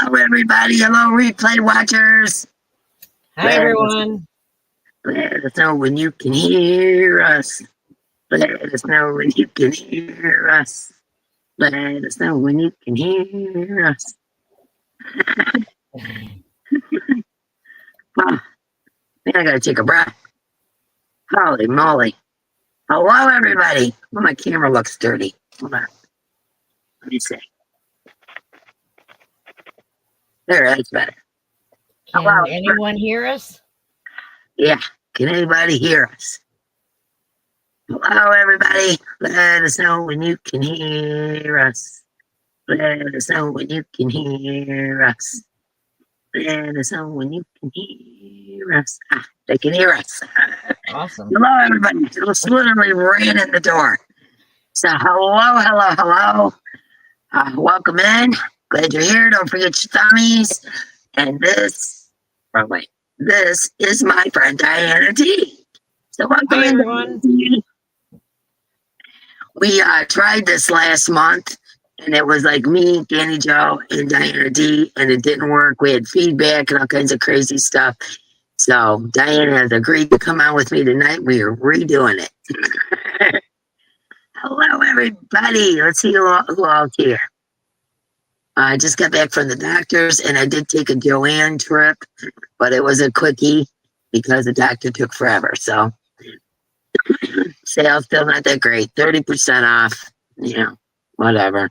Hello, everybody. Hello, replay watchers. Hi, everyone. Let us know when you can hear us. Let us know when you can hear us. Let us know when you can hear us. Well, I gotta take a breath. Holy moly. Hello, everybody. Well, my camera looks dirty. Hold on. Let me see. There, that's better. Can Hello. anyone hear us? Yeah. Can anybody hear us? Hello, everybody. Let us know when you can hear us. Let us know when you can hear us. Let us know when you can hear us. Ah, they can hear us. Awesome. Hello, everybody. It was literally ran in the door. So, hello. Welcome in. Glad you're here. Don't forget your thummies. And this is my friend Diana D. So, welcome Hi, in, everyone. We tried this last month, and it was like me, Danny Joe, and Diana D, and it didn't work. We had feedback and all kinds of crazy stuff. So Diana has agreed to come on with me tonight. We are redoing it. Hello, everybody. Let's see who all's here. I just got back from the doctor's, and I did take a Joanne trip, but it was a quickie because the doctor took forever. So sales still not that great. 30% off. You know, whatever.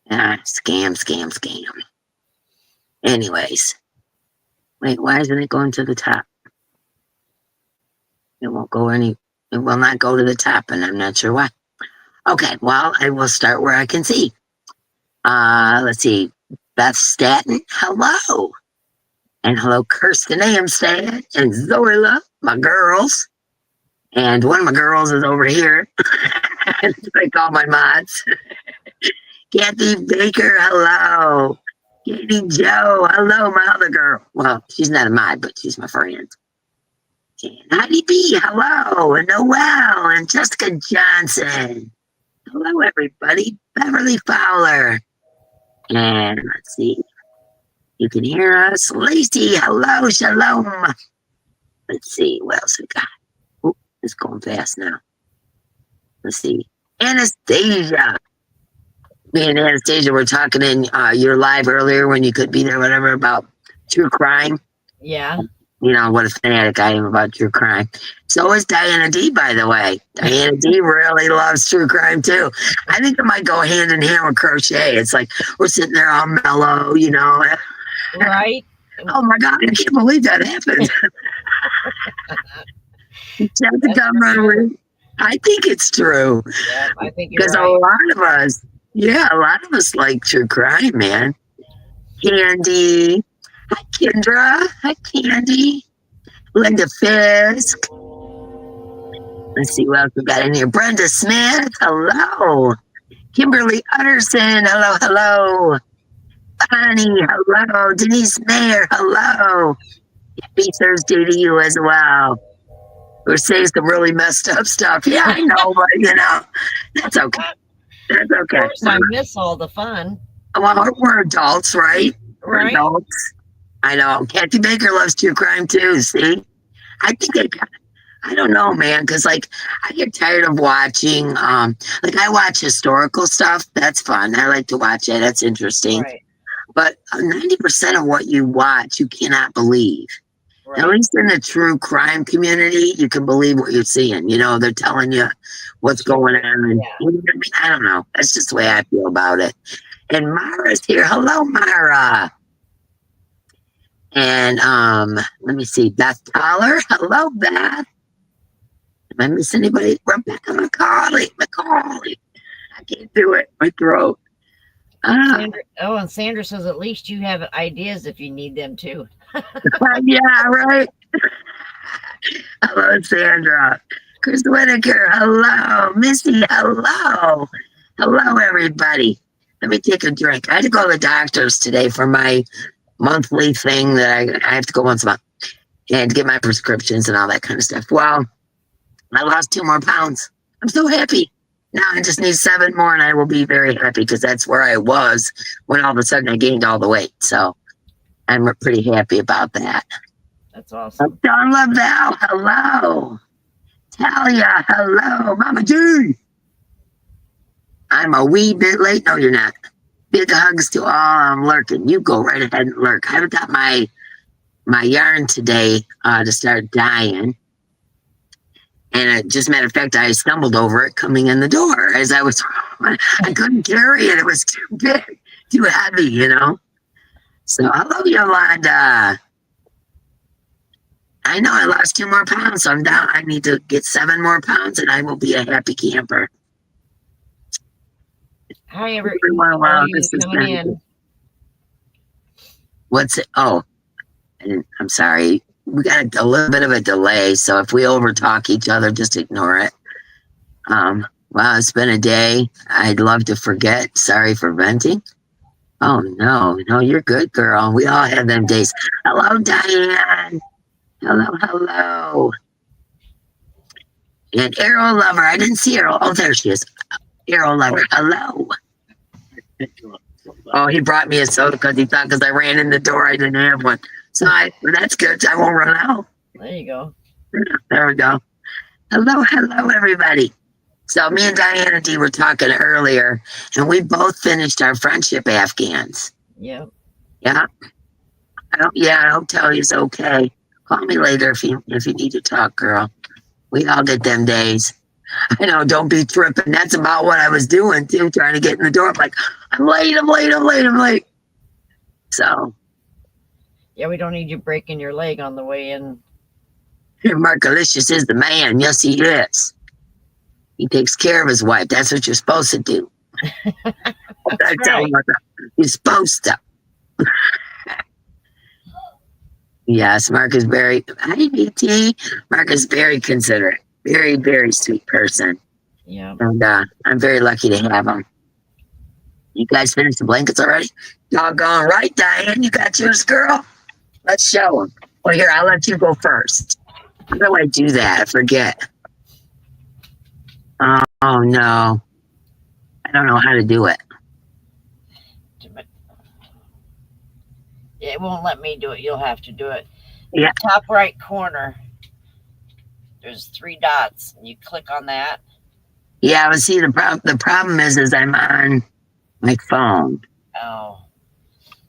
Scam. Anyways. Wait, why isn't it going to the top? It won't go it will not go to the top, and I'm not sure why. Okay, well, I will start where I can see. Let's see. Beth Staten, hello. And hello, Kirsten Amstad and Zoila, my girls. And one of my girls is over here. I call my mods. Kathy Baker, hello. Katie Joe, hello, my other girl. Well, she's not a mod, but she's my friend. And Honeybee, hello. And Noel and Jessica Johnson. Hello, everybody. Beverly Fowler. And let's see. You can hear us. Lacey, hello, shalom. Let's see. What else we got? Oh, it's going fast now. Let's see. Anastasia. Me and Anastasia were talking in your live earlier when you could be there, whatever, about true crime. Yeah. You know, what a fanatic I am about true crime. So is Diana D, by the way. Diana D really loves true crime, too. I think it might go hand in hand with crochet. It's like we're sitting there all mellow, you know. Right. Oh, my God, I can't believe that happened. Sure. I think it's true. Yeah, I think you're because right. a lot of us like true crime, man. Candy. Hi, Kendra. Hi, Candy. Linda Fisk. Let's see what else we got in here. Brenda Smith. Hello. Kimberly Utterson. Hello. Bonnie. Hello. Denise Mayer. Hello. Happy Thursday to you as well. We're saying some really messed up stuff. Yeah, I know, but you know, that's okay. That's okay. Of course, I miss all the fun. Well, we're adults, right? We're Right. adults. I know. Kathy Baker loves true crime too. See, I think I don't know, man, because like I get tired of watching. Like I watch historical stuff. That's fun. I like to watch it. That's interesting. Right. But 90% of what you watch, you cannot believe. Right. At least in the true crime community, you can believe what you're seeing. You know, they're telling you what's going on. And, Yeah. you know what I mean? I don't know. That's just the way I feel about it. And Mara's here. Hello, Mara. And let me see. Beth Tyler. Hello, Beth. Am I missing anybody? Rebecca McCauley. I can't do it. My throat. And Sandra says at least you have ideas if you need them too. Yeah, right. Hello, Sandra. Chris Whitaker, hello. Missy, hello. Hello, everybody. Let me take a drink. I had to go to the doctor's today for my monthly thing that I have to go once a month and get my prescriptions and all that kind of stuff. Well, I lost 2 more pounds. I'm so happy. Now I just need 7 more and I will be very happy because that's where I was when all of a sudden I gained all the weight. So I'm pretty happy about that. That's awesome. Don Lavelle, hello. Talia, hello. Mama G. I'm a wee bit late. No, you're not. Big hugs to all. I'm lurking. You go right ahead and lurk. I haven't got my yarn today to start dyeing. And just matter of fact, I stumbled over it coming in the door as I was, I couldn't carry it. It was too big, too heavy, you know? So hello, Yolanda. I know I lost 2 more pounds, so I'm down. I need to get 7 more pounds and I will be a happy camper. Hi, everyone. Coming in. What's it? Oh, I'm sorry. We got a little bit of a delay, so if we overtalk each other, just ignore it. Wow, it's been a day. I'd love to forget. Sorry for venting. Oh, no, you're good, girl. We all have them days. Hello, Diane. Hello. And Arrow Lover. I didn't see Arrow. Oh, there she is. Arrow Lover. Hello. Oh, he brought me a soda because he thought because I ran in the door I didn't have one. So that's good. I won't run out. There you go. There we go. Hello, everybody. So me and Diana D were talking earlier, and we both finished our friendship Afghans. Yeah. Yeah. I hope Tally's okay. Call me later if you need to talk, girl. We all get them days. I know, don't be tripping. That's about what I was doing too, trying to get in the door. I'm like, I'm late. So. Yeah, we don't need you breaking your leg on the way in. Markalicious is the man. Yes, he is. He takes care of his wife. That's what you're supposed to do. That's right. You're supposed to. Yes, Mark is very, hi, BT. Mark is very considerate. Very, very sweet person. Yeah. And I'm very lucky to have him. You guys finished the blankets already? Doggone right, Diane. You got yours, girl? Let's show them. Well, here, I'll let you go first. How do I do that? I forget. Oh, no. I don't know how to do it. It won't let me do it. You'll have to do it. Yeah. Top right corner, there's 3 dots. And you click on that. Yeah, but see, the problem is I'm on my phone. Oh.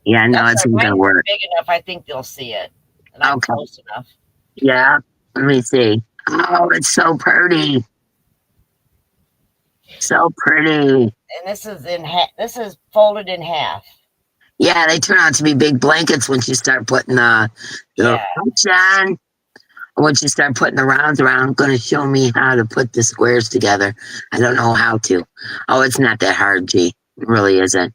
Yeah, no, it's not going to work. Big enough, I think they'll see it. And I'm close enough. Yeah, let me see. Oh, it's so pretty. So pretty. And this is this is folded in half. Yeah, they turn out to be big blankets once you start putting the on. Once you start putting the rounds around, going to show me how to put the squares together. I don't know how to. Oh, it's not that hard, G. It really isn't.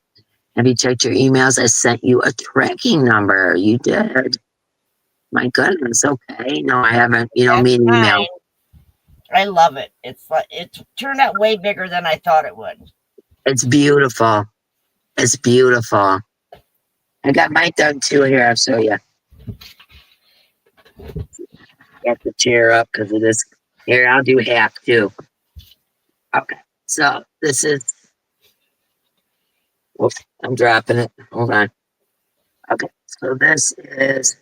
Have you checked your emails? I sent you a tracking number. You did. My goodness. Okay. No, I haven't. You don't mean email. I love it. It's turned out way bigger than I thought it would. It's beautiful. It's beautiful. I got mine done too. Here, I'll show you. Get the chair up because of this. Here, I'll do half too. Okay. So this is. Whoops, I'm dropping it. Hold on. Okay. So this is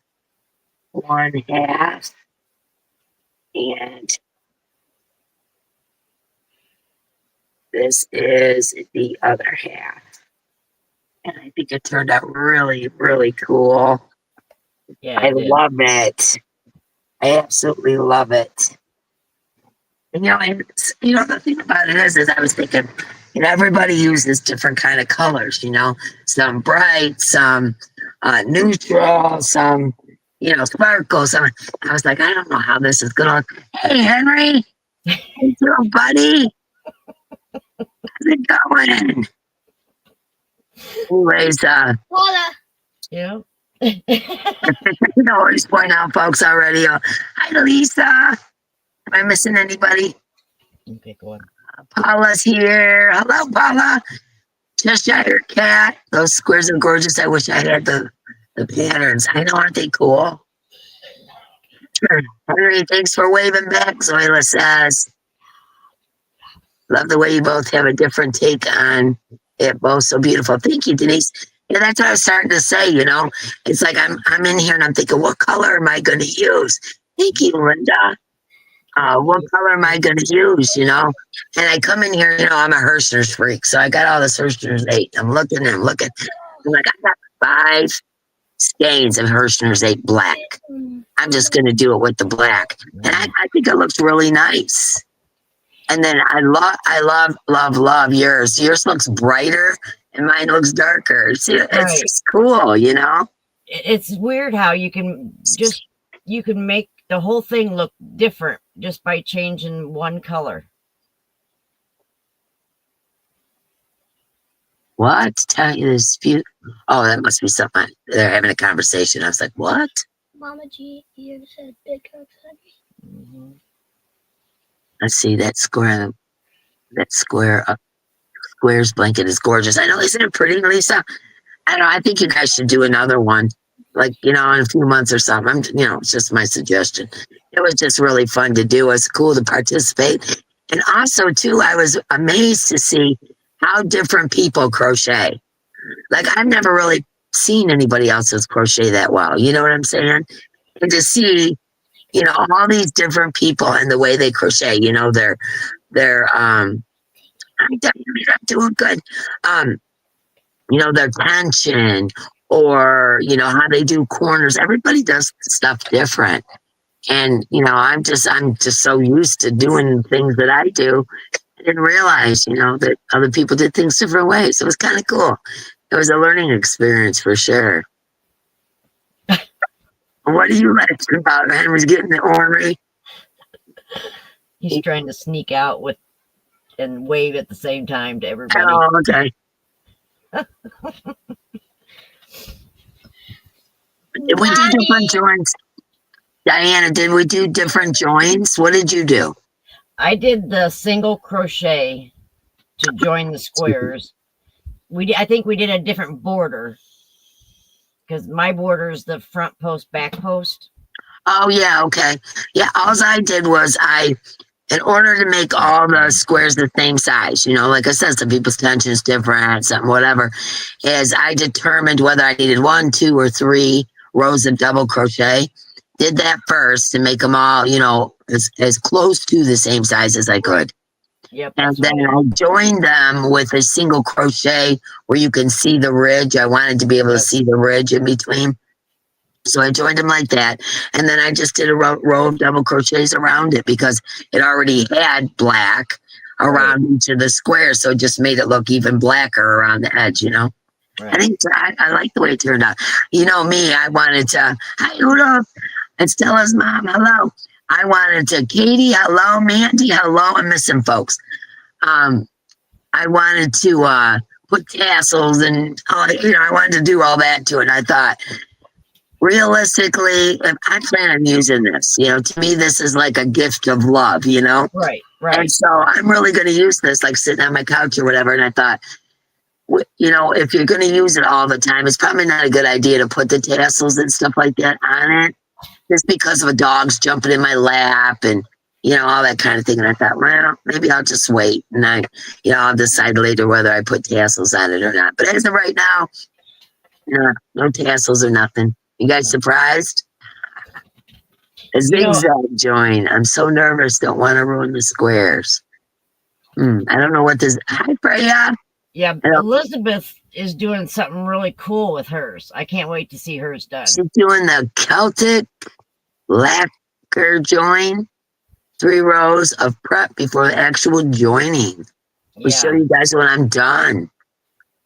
1/2. And this is the other half. And I think it turned out really, really cool. Yeah, I love it. I absolutely love it. And, the thing about it is I was thinking, everybody uses different kind of colors, some bright, some neutral, some, sparkle. Some. I was like, I don't know how this is going to look. Hey, Henry. How you doing, buddy? How's it going? Anyways, Hola. Yeah. I always point out folks already. Hi, Lisa. Am I missing anybody? Pick one. Paula's here. Hello, Paula. Cheshire Cat. Those squares are gorgeous. I wish I had the patterns. I know, aren't they cool? Sure. Henry, thanks for waving back, Zoila says. Love the way you both have a different take on it. Both so beautiful. Thank you, Denise. Yeah, that's what I was starting to say. It's like I'm in here and I'm thinking, what color am I going to use? Thank you, Linda. What color am I going to use? And I come in here. I'm a Hirschner's freak, so I got all this Hirschner's 8. I'm looking. I'm like, I got 5 skeins of Hirschner's 8 black. I'm just going to do it with the black, and I think it looks really nice. And then I love yours. Yours looks brighter, and mine looks darker. It's just cool, It's weird how you can make the whole thing look different just by changing one color. What? Tell you this few? Oh, that must be something. They're having a conversation. I was like, what? Mama G, you said big cups. Let's see that square. That squares blanket is gorgeous. I know, isn't it pretty, Lisa? I don't know. I think you guys should do another one, like in a few months or something. It's just my suggestion. It was just really fun to do. It was cool to participate, and also too, I was amazed to see how different people crochet. Like I've never really seen anybody else's crochet that well. You know what I'm saying? And to see, all these different people and the way they crochet. They're I'm doing good. Their tension or how they do corners. Everybody does stuff different. And I'm just so used to doing things that I do. I didn't realize, that other people did things different ways. It was kind of cool. It was a learning experience for sure. What are you laughing about? Henry's getting ornery. He's trying to sneak out and wave at the same time to everybody. Oh, okay. Did we do different joins? Diana, did we do different joins? What did you do? I did the single crochet to join the squares. I think we did a different border because my border is the front post, back post. Oh, yeah, okay. Yeah, all I did was in order to make all the squares the same size, like I said, some people's tension is different, something, whatever, is I determined whether I needed 1, 2, or 3 rows of double crochet. Did that first to make them all, as close to the same size as I could. Yep. And then I joined them with a single crochet where you can see the ridge. I wanted to be able to see the ridge in between. So I joined them like that. And then I just did a row of double crochets around it because it already had black around each of the squares. So it just made it look even blacker around the edge, Right. I think I like the way it turned out. Me, I wanted to, hi, Udo. It's Stella's mom. Hello. I wanted to, Katie, hello, Mandy, hello. I'm missing folks. I wanted to put tassels and, I wanted to do all that to it. I thought, realistically, I plan on using this. To me, this is like a gift of love, Right. And so I'm really going to use this, like sitting on my couch or whatever. And I thought, if you're going to use it all the time, it's probably not a good idea to put the tassels and stuff like that on it. Just because of a dog's jumping in my lap and, all that kind of thing. And I thought, well, maybe I'll just wait. And I'll decide later whether I put tassels on it or not. But as of right now, no tassels or nothing. You guys surprised? A zigzag join. I'm so nervous. Don't want to ruin the squares. I don't know what this. Hi, Freya. Yeah, Elizabeth is doing something really cool with hers. I can't wait to see hers done. She's doing the Celtic lacquer join. 3 rows of prep before the actual joining. We'll show you guys when I'm done.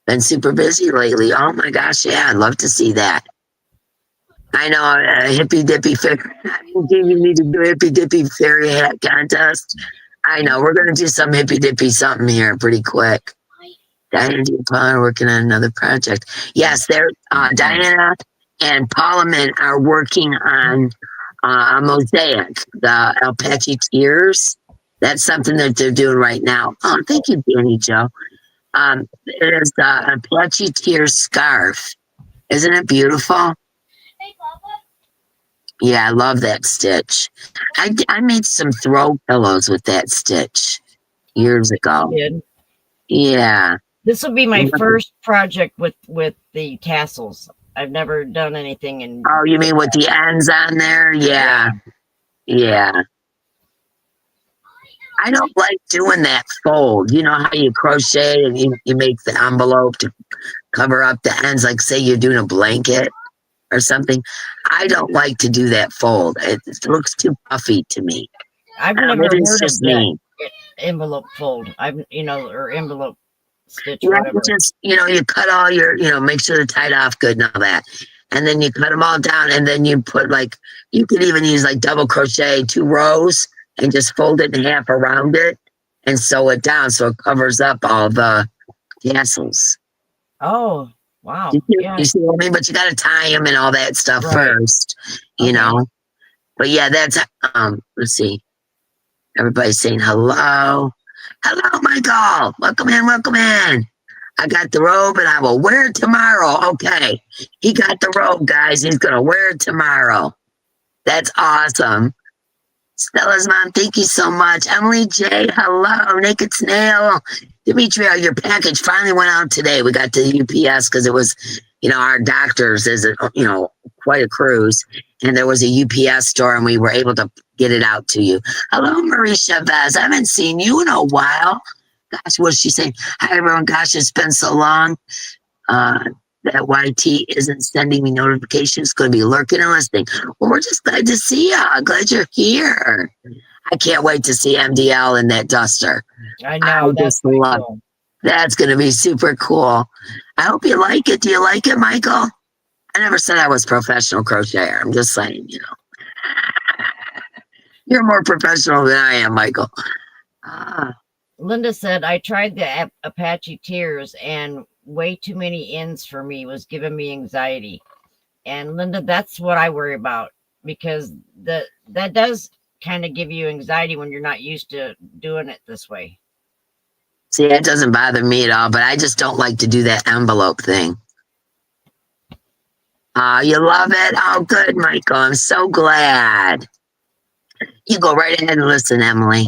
Been super busy lately. Oh my gosh, yeah, I'd love to see that. I know a hippy dippy fairy. You need to do a hippy dippy fairy hat contest. I know we're gonna do some hippy dippy something here pretty quick. Diana and Paula are working on another project. Yes, they're Diana and Parliament are working on a mosaic, the Apache Tears. That's something that they're doing right now. Oh, thank you, Danny Joe. It is the Apache Tears scarf. Isn't it beautiful? Hey, Papa. Yeah, I love that stitch. I made some throw pillows with that stitch. years ago. Did. Yeah. This will be my first project with the tassels. I've never done anything in. Oh, you mean with the ends on there? Yeah. Yeah. I don't like doing that fold. You know how you crochet and you make the envelope to cover up the ends, like say you're doing a blanket or something. I don't like to do that fold. It looks too puffy to me. I've never Maybe it's heard of just that me. envelope fold. Or envelope stitch, You have whatever. to just, you cut all your, make sure they're tied off good and all that. And then you cut them all down and then you put you could even use double crochet 2 rows and just fold it in half around it and sew it down so it covers up all the tassels. Oh, wow. You see what I mean? But you got to tie them and all that stuff first, you know. But yeah, that's, let's see. Everybody's saying hello. Hello, Michael. Welcome in, welcome in. I got the robe and I will wear it tomorrow. Okay. He got the robe, guys. He's going to wear it tomorrow. That's awesome. Stella's mom, thank you so much. Emily J, hello. Naked Snail. Demetria, your package finally went out today. We got to the UPS because it was, our doctor's is, quite a cruise. And there was a UPS store and we were able to get it out to you. Hello, Marie Chavez. I haven't seen you in a while. Gosh, what's she saying? Hi, everyone. Gosh, it's been so long. That YT isn't sending me notifications. Going to be lurking and listening. Well, we're just glad to see you. Glad you're here. I can't wait to see MDL in that duster. I know. That's cool. That's going to be super cool. I hope you like it. Do you like it, Michael? I never said I was professional crocheter. I'm just saying, You're more professional than I am, Michael. Linda said, I tried the Apache Tears and way too many ends for me was giving me anxiety. And Linda, that's what I worry about because that does kind of give you anxiety when you're not used to doing it this way. See, it doesn't bother me at all, but I just don't like to do that envelope thing. You love it? Oh, good, Michael. I'm so glad. You go right ahead and listen, Emily.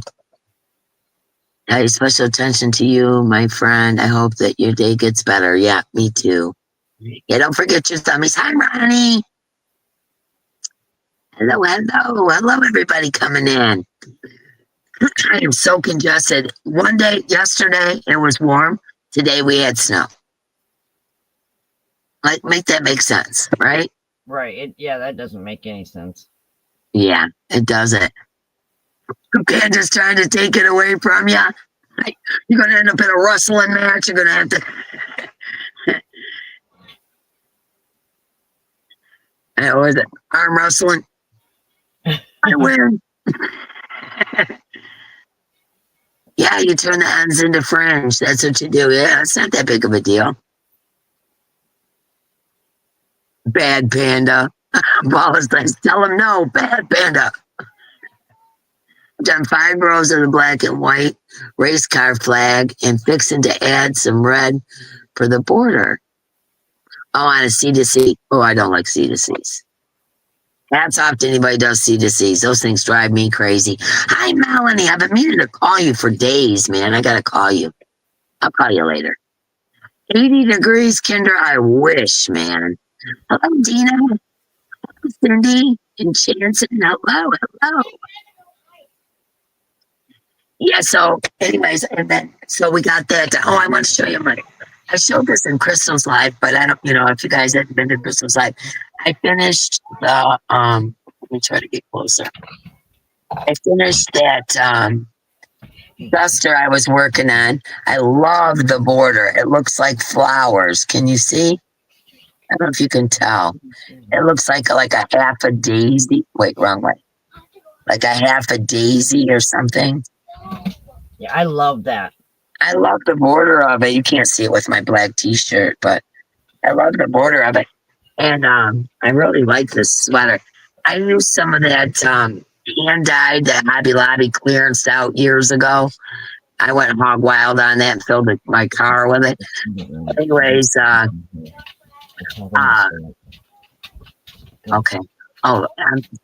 Special attention to you, my friend. I hope that your day gets better. Yeah, me too. Yeah, don't forget your thummies. Hi, Ronnie. Hello, hello. Hello, everybody coming in. I am so congested. One day, yesterday, it was warm. Today, we had snow. Make that make sense, right? Right. That doesn't make any sense. Yeah, it doesn't. Okay, just trying to take it away from you. You're going to end up in a wrestling match. You're going to have to. Or is it arm wrestling? I win. Yeah, you turn the ends into fringe. That's what you do. Yeah, it's not that big of a deal. Bad panda. Wallace, tell him no. Bad panda. I've done 5 rows of the black and white race car flag and fixing to add some red for the border. Oh, on a C2C. Oh, I don't like C2Cs. Hats off to anybody who does C2Cs. Those things drive me crazy. Hi, Melanie. I've been meaning to call you for days, man. I got to call you. I'll call you later. 80 degrees, Kinder. I wish, man. Hello, Dina. Cindy and Chanson. Hello, hello. Yeah, so anyways, and then so we got that. Oh, I want to show you I showed this in Crystal's live, but I don't, if you guys haven't been to Crystal's live, I finished the let me try to get closer. I finished that duster I was working on. I love the border. It looks like flowers. Can you see? I don't know if you can tell. It looks like a half a daisy. Wait, wrong way. Like a half a daisy or something. Yeah, I love that. I love the border of it. You can't see it with my black t-shirt, but I love the border of it. And I really like this sweater. I used some of that hand-dyed that Hobby Lobby clearance out years ago. I went hog wild on that and filled my car with it. Anyways, okay. Oh,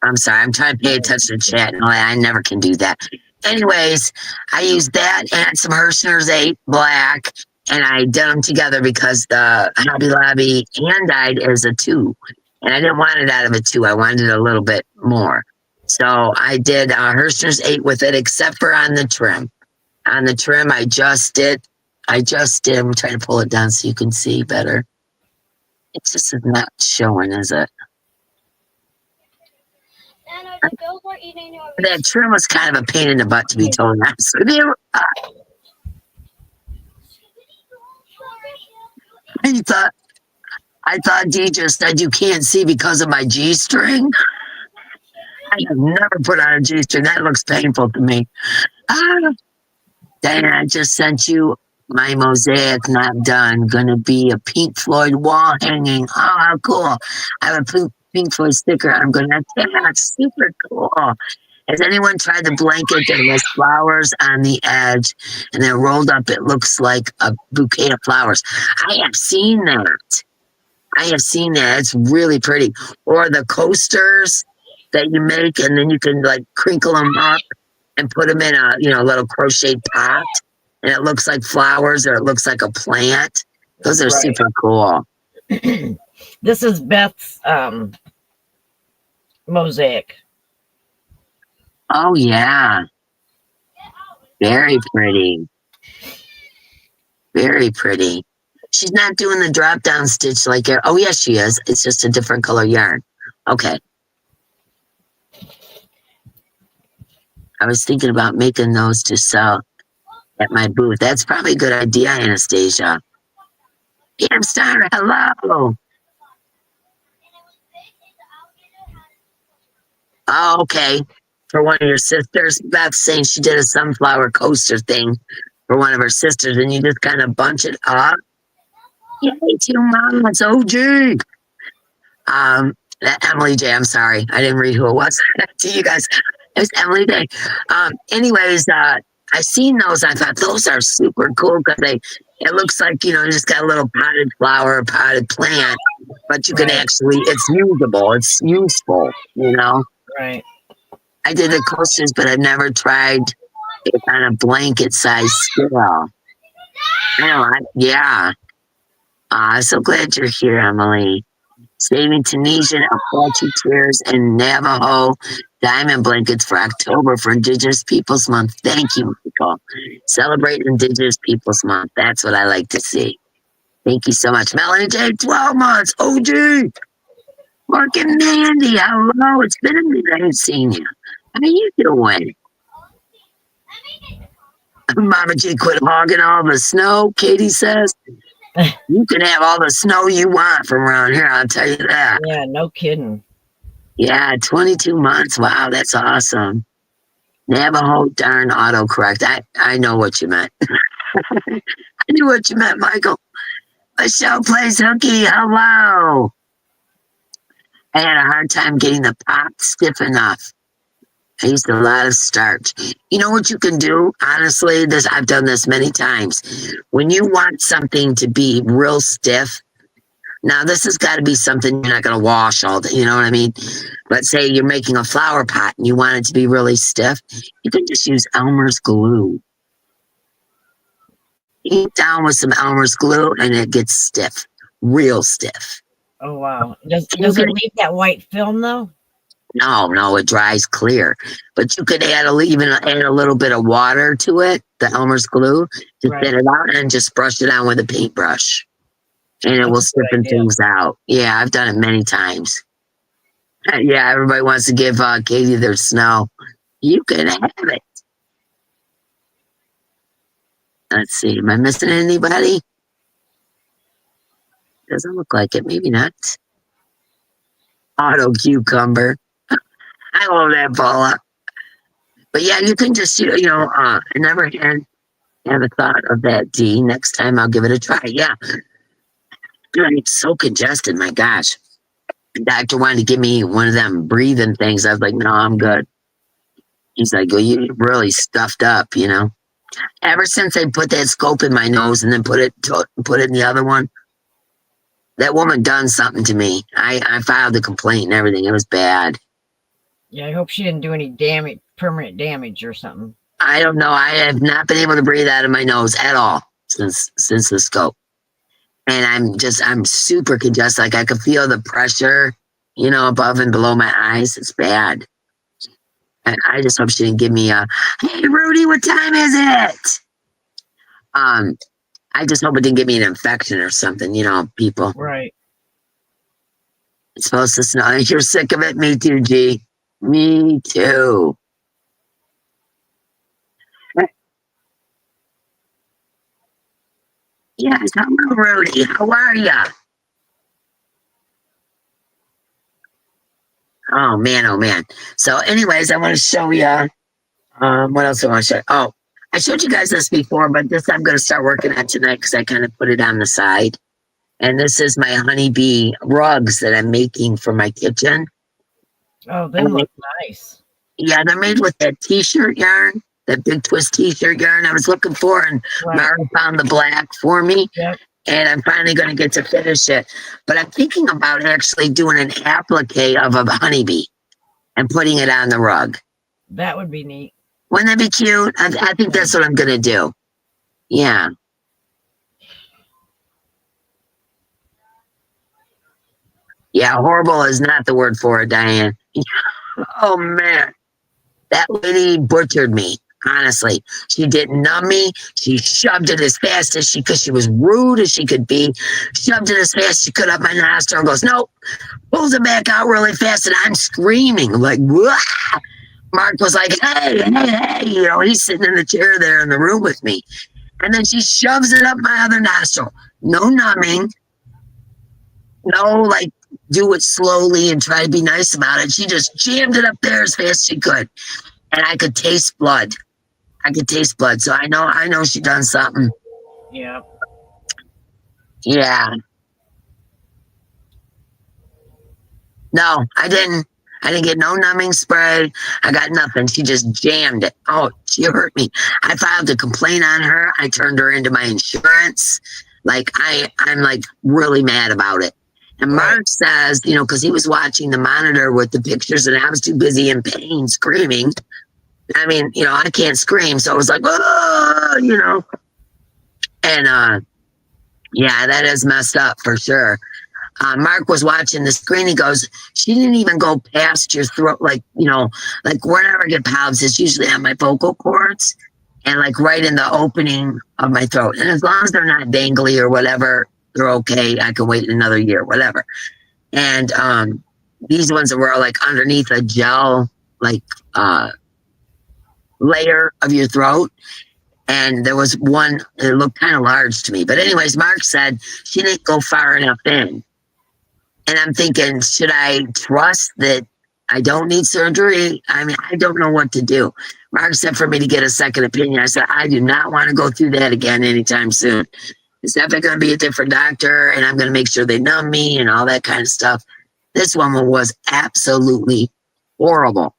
I'm sorry. I'm trying to pay attention to chat. No, I never can do that. anyways, I used that and some Hirschner's 8 black, and I did them together because the Hobby Lobby hand dyed is a 2, and I didn't want it out of a 2. I wanted a little bit more. So I did Hirschner's 8 with it, except for on the trim. On the trim, I just did, I'm trying to pull it down so you can see better. It just is not showing, is it? Nana, the girls were eating your That trim was kind of a pain in the butt, to be totally honest with you. I thought Dee just said you can't see because of my G-string. I have never put on a G-string. That looks painful to me. Diana, I just sent you my mosaic not done. Gonna be a Pink Floyd wall hanging. Oh, how cool. I have a Pink Floyd sticker I'm gonna attach. Super cool. Has anyone tried the blanket that has flowers on the edge and then rolled up? It looks like a bouquet of flowers. I have seen that. It's really pretty. Or the coasters that you make and then you can like crinkle them up and put them in a little crochet pot, and it looks like flowers or it looks like a plant. Those are super cool. This is Beth's mosaic. Oh yeah, very pretty. Very pretty. She's not doing the drop down stitch like her. Oh yes, she is. It's just a different color yarn. Okay. I was thinking about making those to sell at my booth. That's probably a good idea, Anastasia. Pam Star, hello. Oh, okay. For one of your sisters. Beth's saying she did a sunflower coaster thing for one of her sisters, and you just kind of bunch it up. Yay, 2 months. OG. Emily J, I'm sorry. I didn't read who it was to you guys. It was Emily J. Anyways, I seen those. I thought those are super cool because it looks like, you just got a little potted flower, potted plant, but you can actually, it's usable. It's useful, Right. I did the coasters, but I've never tried it on a blanket size scale. Yeah. I'm so glad you're here, Emily. Saving Tunisian, Apache Tears, and Navajo diamond blankets for October for Indigenous Peoples Month. Thank you, Michael. Celebrate Indigenous Peoples Month. That's what I like to see. Thank you so much. Melanie J, 12 months. OG. Mark and Mandy, hello. It's been a minute I haven't seen you. How you doing? Mama G, quit hogging all the snow, Katie says. You can have all the snow you want from around here, I'll tell you that. Yeah, no kidding. Yeah, 22 months. Wow, that's awesome. Navajo darn autocorrect. I know what you meant. I knew what you meant, Michael. Michelle plays hooky. Hello. I had a hard time getting the pot stiff enough. I used a lot of starch. You know what you can do? Honestly, I've done this many times. When you want something to be real stiff, now this has got to be something you're not going to wash all day, you know what I mean? Let's say you're making a flower pot and you want it to be really stiff. You can just use Elmer's glue. Eat down with some Elmer's glue and it gets stiff, real stiff. Oh, wow. Does it leave that white film, though? No, it dries clear. But you could add a little bit of water to it, the Elmer's glue, to set it out and just brush it on with a paintbrush. And it will stiffen things out. Yeah, I've done it many times. Yeah, everybody wants to give Katie their snow. You can have it. Let's see. Am I missing anybody? Doesn't look like it. Maybe not. Auto cucumber. I love that, Paula. But yeah, you can just, I never had a thought of that, Dee. Next time I'll give it a try. Yeah. Dude, I'm so congested. My gosh. The doctor wanted to give me one of them breathing things. I was like, no, I'm good. He's like, well, you're really stuffed up, Ever since they put that scope in my nose and then put it in the other one, that woman done something to me. I filed a complaint and everything. It was bad. Yeah, I hope she didn't do any permanent damage or something. I don't know. I have not been able to breathe out of my nose at all since the scope. And I'm super congested. Like I could feel the pressure, above and below my eyes. It's bad. And I just hope she didn't give me a, hey, Rudy, what time is it? I just hope it didn't give me an infection or something, people. Right. It's supposed to snow. You're sick of it? Me too, G. Me too. Yes, hello, Rudy. How are ya? Oh, man, oh, man. So, anyways, I want to show you. What else do I want to show? Oh, I showed you guys this before, but this I'm going to start working on tonight because I kind of put it on the side. And this is my Honeybee rugs that I'm making for my kitchen. Oh, they look nice. Yeah, they're made with that t-shirt yarn, that big twist t-shirt yarn I was looking for, and Mara found the black for me. Yep. And I'm finally going to get to finish it. But I'm thinking about actually doing an applique of a honeybee and putting it on the rug. That would be neat. Wouldn't that be cute? I think that's what I'm going to do. Yeah. Yeah, horrible is not the word for it, Diane. Oh, man. That lady butchered me, honestly. She didn't numb me. She shoved it as fast as she could. She was rude as she could be. Shoved it as fast as she could up my nostril and goes, nope. Pulls it back out really fast, and I'm screaming. I'm like, wah! Mark was like, hey, hey, hey. He's sitting in the chair there in the room with me. And then she shoves it up my other nostril. No numbing. No, do it slowly and try to be nice about it. She just jammed it up there as fast as she could. And I could taste blood. So I know she done something. Yeah. Yeah. No, I didn't get no numbing spray. I got nothing. She just jammed it. Oh, she hurt me. I filed a complaint on her. I turned her into my insurance. I'm really mad about it. And Mark says, because he was watching the monitor with the pictures and I was too busy in pain screaming. I mean, I can't scream. So it was like, oh, And, yeah, that is messed up for sure. Mark was watching the screen. He goes, she didn't even go past your throat. Whenever I get palps, it's usually on my vocal cords and right in the opening of my throat. And as long as they're not dangly or whatever, they're okay. I can wait another year, whatever. And these ones were underneath a gel, layer of your throat. And there was one that looked kind of large to me. But anyways, Mark said she didn't go far enough in. And I'm thinking, should I trust that I don't need surgery? I mean, I don't know what to do. Mark said for me to get a second opinion. I said, I do not want to go through that again anytime soon. It's definitely going to be a different doctor, and I'm going to make sure they numb me and all that kind of stuff. This woman was absolutely horrible.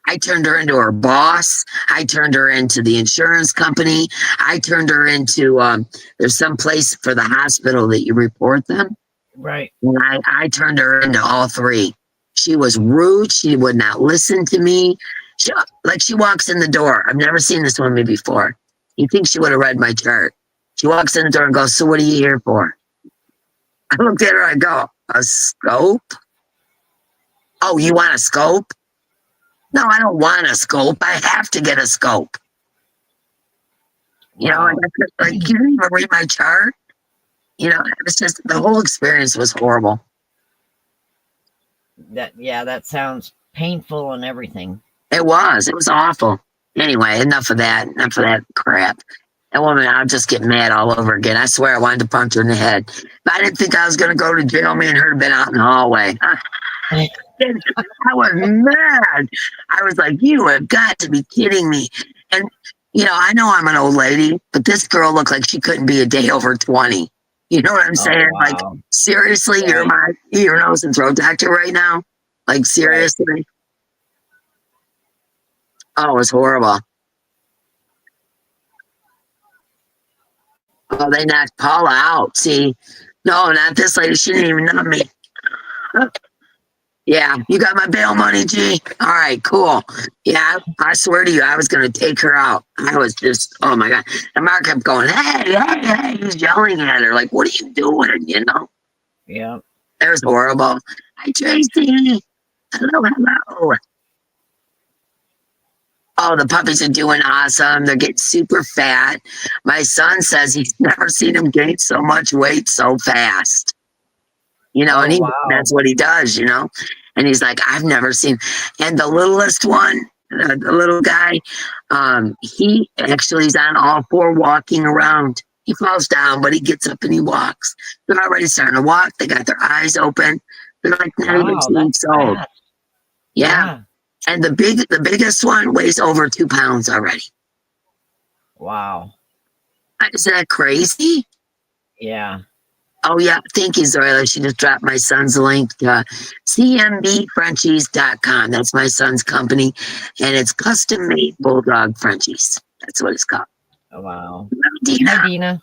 I turned her into her boss. I turned her into the insurance company. I turned her into, there's some place for the hospital that you report them. Right. And I turned her into all three. She was rude. She would not listen to me. She walks in the door. I've never seen this woman before. You think she would have read my chart. She walks in the door and goes, so what are you here for? I looked at her, I go, a scope? Oh, you want a scope? No, I don't want a scope. I have to get a scope. Wow. You didn't even read my chart. It was just, the whole experience was horrible. That sounds painful and everything. It was awful. Anyway, enough of that crap. That woman, I'll just get mad all over again. I swear I wanted to punch her in the head. But I didn't think I was going to go to jail. Me and her had been out in the hallway. I was mad. I was like, you have got to be kidding me. And, I know I'm an old lady, but this girl looked like she couldn't be a day over 20. You know what I'm saying? Wow. Seriously, you're my ear, nose, and throat doctor right now? Seriously? Right. Oh, it was horrible. Oh, they knocked Paula out. See? No, not this lady. She didn't even know me. Yeah, you got my bail money, G. All right, cool. Yeah, I swear to you, I was gonna take her out. I was just, oh my god. And Mark kept going, hey, hey, hey. He's yelling at her, like, what are you doing? You know, Yeah. it was horrible. Hi, Tracy. Hello, hello. Oh, the puppies are doing awesome. They're getting super fat. My son says he's never seen them gain so much weight so fast. You know, and Oh, wow. that's what he does, you know. And he's like, I've never seen. And the littlest one, the little guy, he actually is on all four walking around. He falls down, but he gets up and he walks. They're already starting to walk. They got their eyes open. They're like not even Wow, 2 that's weeks old. fast. Yeah. Yeah. And the biggest one weighs over 2 pounds already. Wow. Isn't that crazy? Yeah. Oh, yeah. Thank you, Zoila. She just dropped my son's link to cmbfrenchies.com. That's my son's company. And it's custom made bulldog Frenchies. That's what it's called. Oh, wow. Dina. Hi, Dina.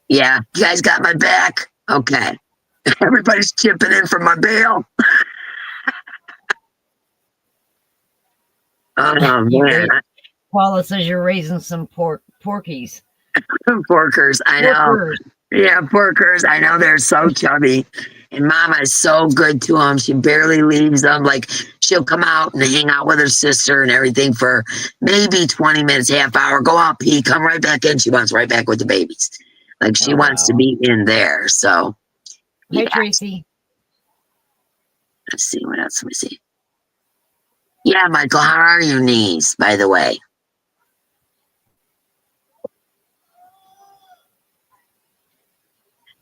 Yeah. You guys got my back? Okay. Everybody's chipping in for my bail. Oh, man. Paula says you're raising some porkies. Porkers. I know. Porkers. Yeah, porkers. I know they're so chubby. And Mama is so good to them. She barely leaves them. Like, she'll come out and hang out with her sister and everything for maybe 20 minutes, half hour, go out, pee, come right back in. She wants right back with the babies. Like, she wants to be in there. So, Hi, yeah. Tracy. Let's see. What else? Let me see. Yeah, Michael, how are your knees, by the way?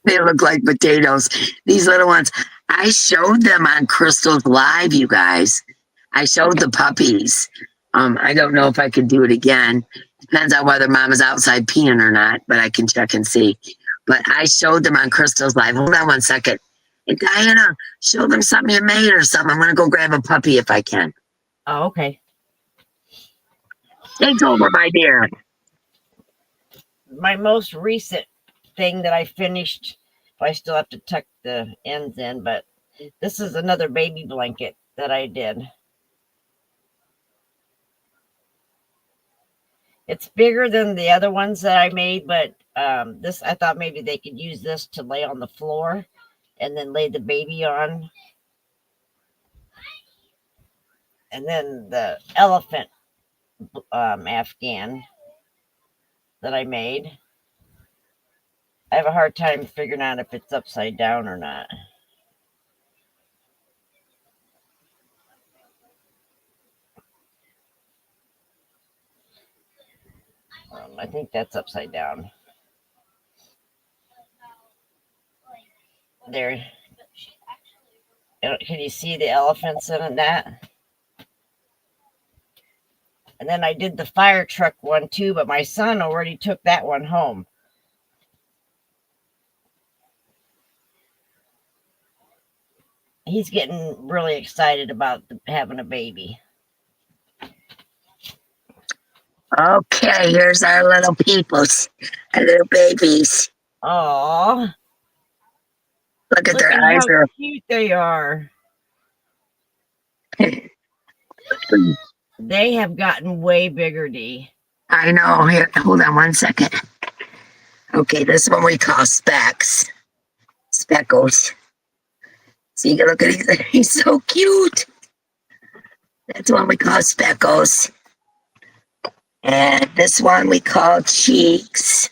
They look like potatoes. These little ones. I showed them on Crystal's Live, you guys. I showed the puppies. I don't know if I could do it again. Depends on whether Mama's outside peeing or not, but I can check and see. But I showed them on Crystal's Live. Hold on 1 second. Hey, Diana, show them something you made or something. I'm going to go grab a puppy if I can. Oh, okay. Take over, my dear. My most recent thing that I finished, I still have to tuck the ends in, but this is another baby blanket that I did. It's bigger than the other ones that I made, but this, I thought maybe they could use this to lay on the floor and then lay the baby on. And then the elephant afghan that I made. I have a hard time figuring out if it's upside down or not. I think that's upside down. There. Can you see the elephants in that? And then I did the fire truck one too, but my son already took that one home. He's getting really excited about having a baby. Okay, here's our little peoples, our little babies. Aww. Look at their eyes. How cute they are. They have gotten way bigger, Dee. I know. Here, hold on 1 second. Okay, this one we call Specs. Speckles. So you can look at him. He's so cute. That's one we call Speckles. And this one we call Cheeks.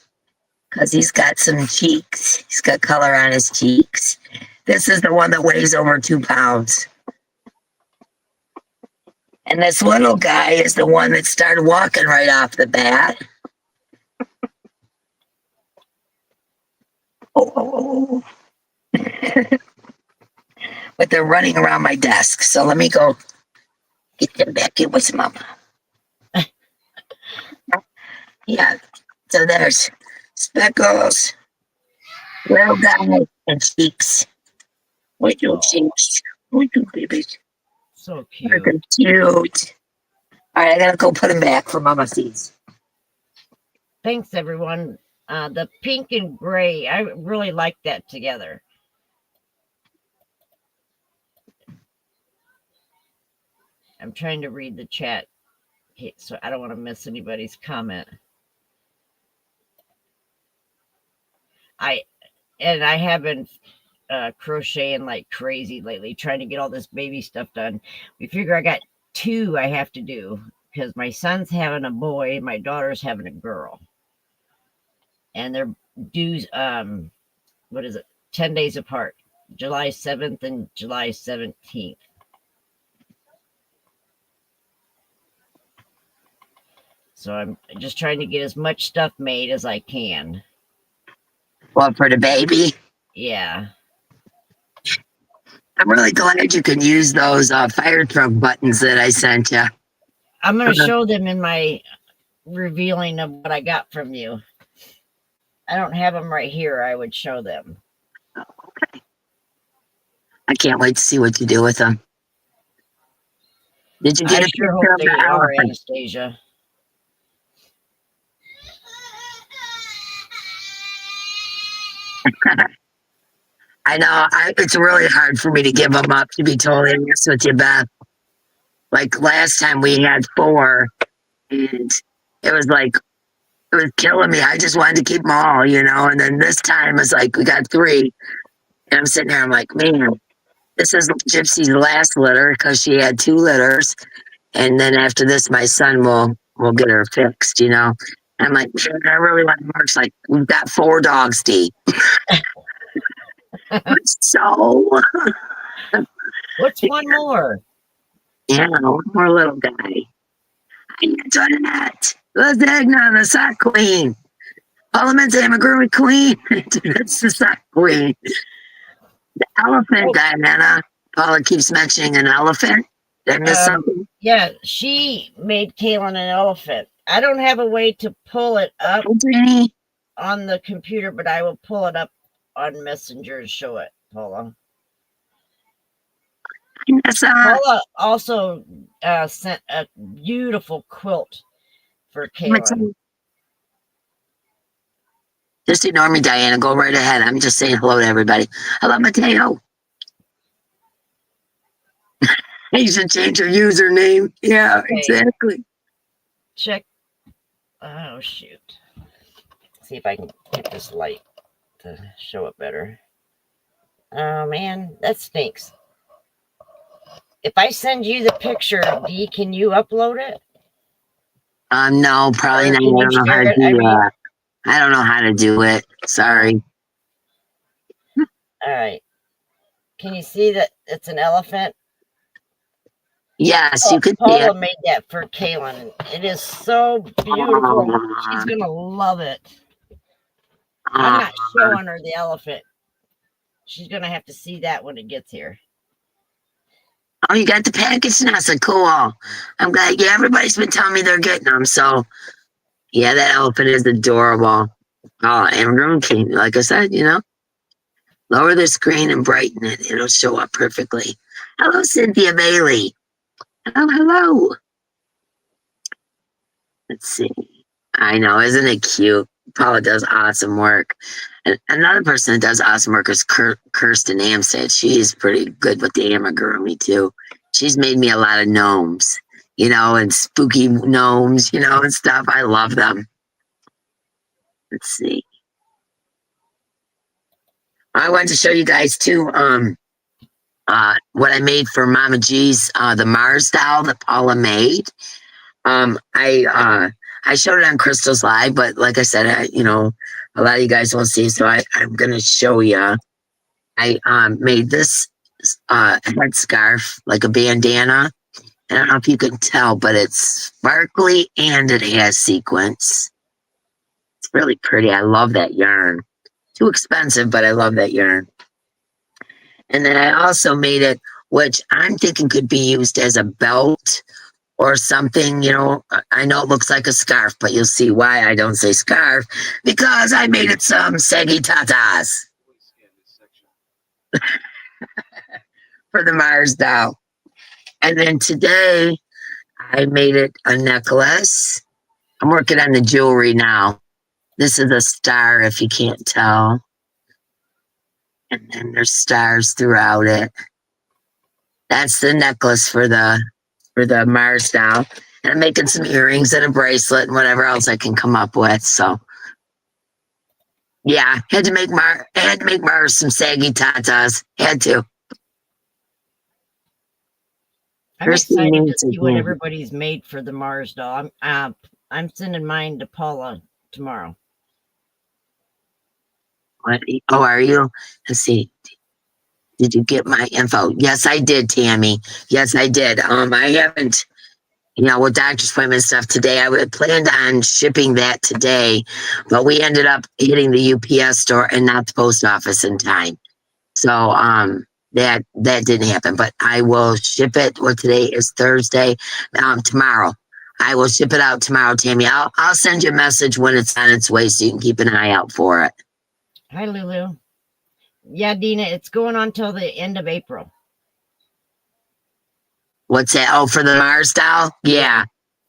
Because he's got some cheeks. He's got color on his cheeks. This is the one that weighs over 2 pounds. And this little guy is the one that started walking right off the bat. Oh. But they're running around my desk. So let me go get them back in with Mama. Yeah. So there's Speckles, little guy, and Cheeks. What you Cheeks? What you babies? So cute. They're cute. All right, I gotta go put them back for Mama sees. Thanks, everyone. The pink and gray, I really like that together. I'm trying to read the chat, okay, so I don't want to miss anybody's comment. I have been crocheting like crazy lately, trying to get all this baby stuff done. We figure I got 2 I have to do because my son's having a boy, my daughter's having a girl, and they're due 10 days apart, July 7th and July 17th. So I'm just trying to get as much stuff made as I can. Well, for the baby. Yeah. I'm really glad you can use those fire truck buttons that I sent you. I'm going to show them in my revealing of what I got from you. I don't have them right here. I would show them. Okay. I can't wait to see what you do with them. Did you get a sure picture hope of they the are, elephant? Anastasia. I know. It's really hard for me to give them up, to be totally honest with you, Beth. Like last time we had 4, and it was like, it was killing me. I just wanted to keep them all, you know. And then this time it's like we got 3, and I'm sitting there. I'm like, man, this is Gypsy's last litter because she had 2 litters, and then after this, my son will get her fixed, you know. I'm like, man, I really want Mark's like, we've got 4 dogs, Dee. So, What's one more? yeah, one more little guy. Antoinette, Lasagna, the sock queen. Parliament's amigurumi queen. That's the sock queen. The elephant, Diana. Paula keeps mentioning an elephant. Did I miss something? Yeah, she made Kaylin an elephant. I don't have a way to pull it up on the computer, but I will pull it up on Messenger and show it, Paula. Paula also sent a beautiful quilt for Kaylin. Just ignore me, Diana. Go right ahead. I'm just saying hello to everybody. Hello, Mateo. You should change your username. Yeah, okay. Exactly. Check. Oh, shoot. See if I can get this light to show it better. Oh, man, that stinks. If I send you the picture, Dee, can you upload it? No, probably not. I don't know how to do that. I don't know how to do it. Sorry. All right. Can you see that it's an elephant? Yes, you could see Paula it. made that for Kaylin. It is so beautiful. She's going to love it. I'm not showing her the elephant. She's going to have to see that when it gets here. Oh, you got the package now, so cool. I'm glad. Yeah, everybody's been telling me they're getting them. So, yeah, that elephant is adorable. Oh, Amazon King, like I said, you know, lower the screen and brighten it. It'll show up perfectly. Hello, Cynthia Bailey. Hello. Let's see. I know, isn't it cute? Paula does awesome work. And another person that does awesome work is Kirsten Amstead. She's pretty good with the amigurumi too. She's made me a lot of gnomes, you know, and spooky gnomes, you know, and stuff. I love them. Let's see. I wanted to show you guys too, what I made for Mama G's, the Mars doll that Paula made. I showed it on Crystal's Live, but like I said, you know, a lot of you guys won't see, so I'm gonna show you. I made this headscarf, like a bandana. I don't know if you can tell, but it's sparkly and it has sequins. It's really pretty. I love that yarn. Too expensive, but I love that yarn. And then I also made it, which I'm thinking could be used as a belt or something, you know. I know it looks like a scarf, but you'll see why I don't say scarf, because I made it some saggy tatas for the Mars doll. And then today I made it a necklace. I'm working on the jewelry now. This is a star, if you can't tell. And then there's stars throughout it. That's the necklace for the for the Mars doll. And I'm making some earrings and a bracelet and whatever else I can come up with. So yeah, had to make Mars some saggy tatas. Had to. I'm First thing excited to needs see what again. everybody's made for the Mars doll. I'm sending mine to Paula tomorrow. What? Oh, are you? Let's see. Did you get my info? Yes, I did, Tammy. Yes, I did. I haven't, with doctor's appointment stuff today. I would planned on shipping that today, but we ended up hitting the UPS store and not the post office in time. So that didn't happen. But I will ship it. Well, today is Thursday. Tomorrow. I will ship it out tomorrow, Tammy. I'll send you a message when it's on its way so you can keep an eye out for it. Hi, Lulu. Yeah, Dina, it's going on till the end of April. What's that? Oh, for the Mars doll? Yeah.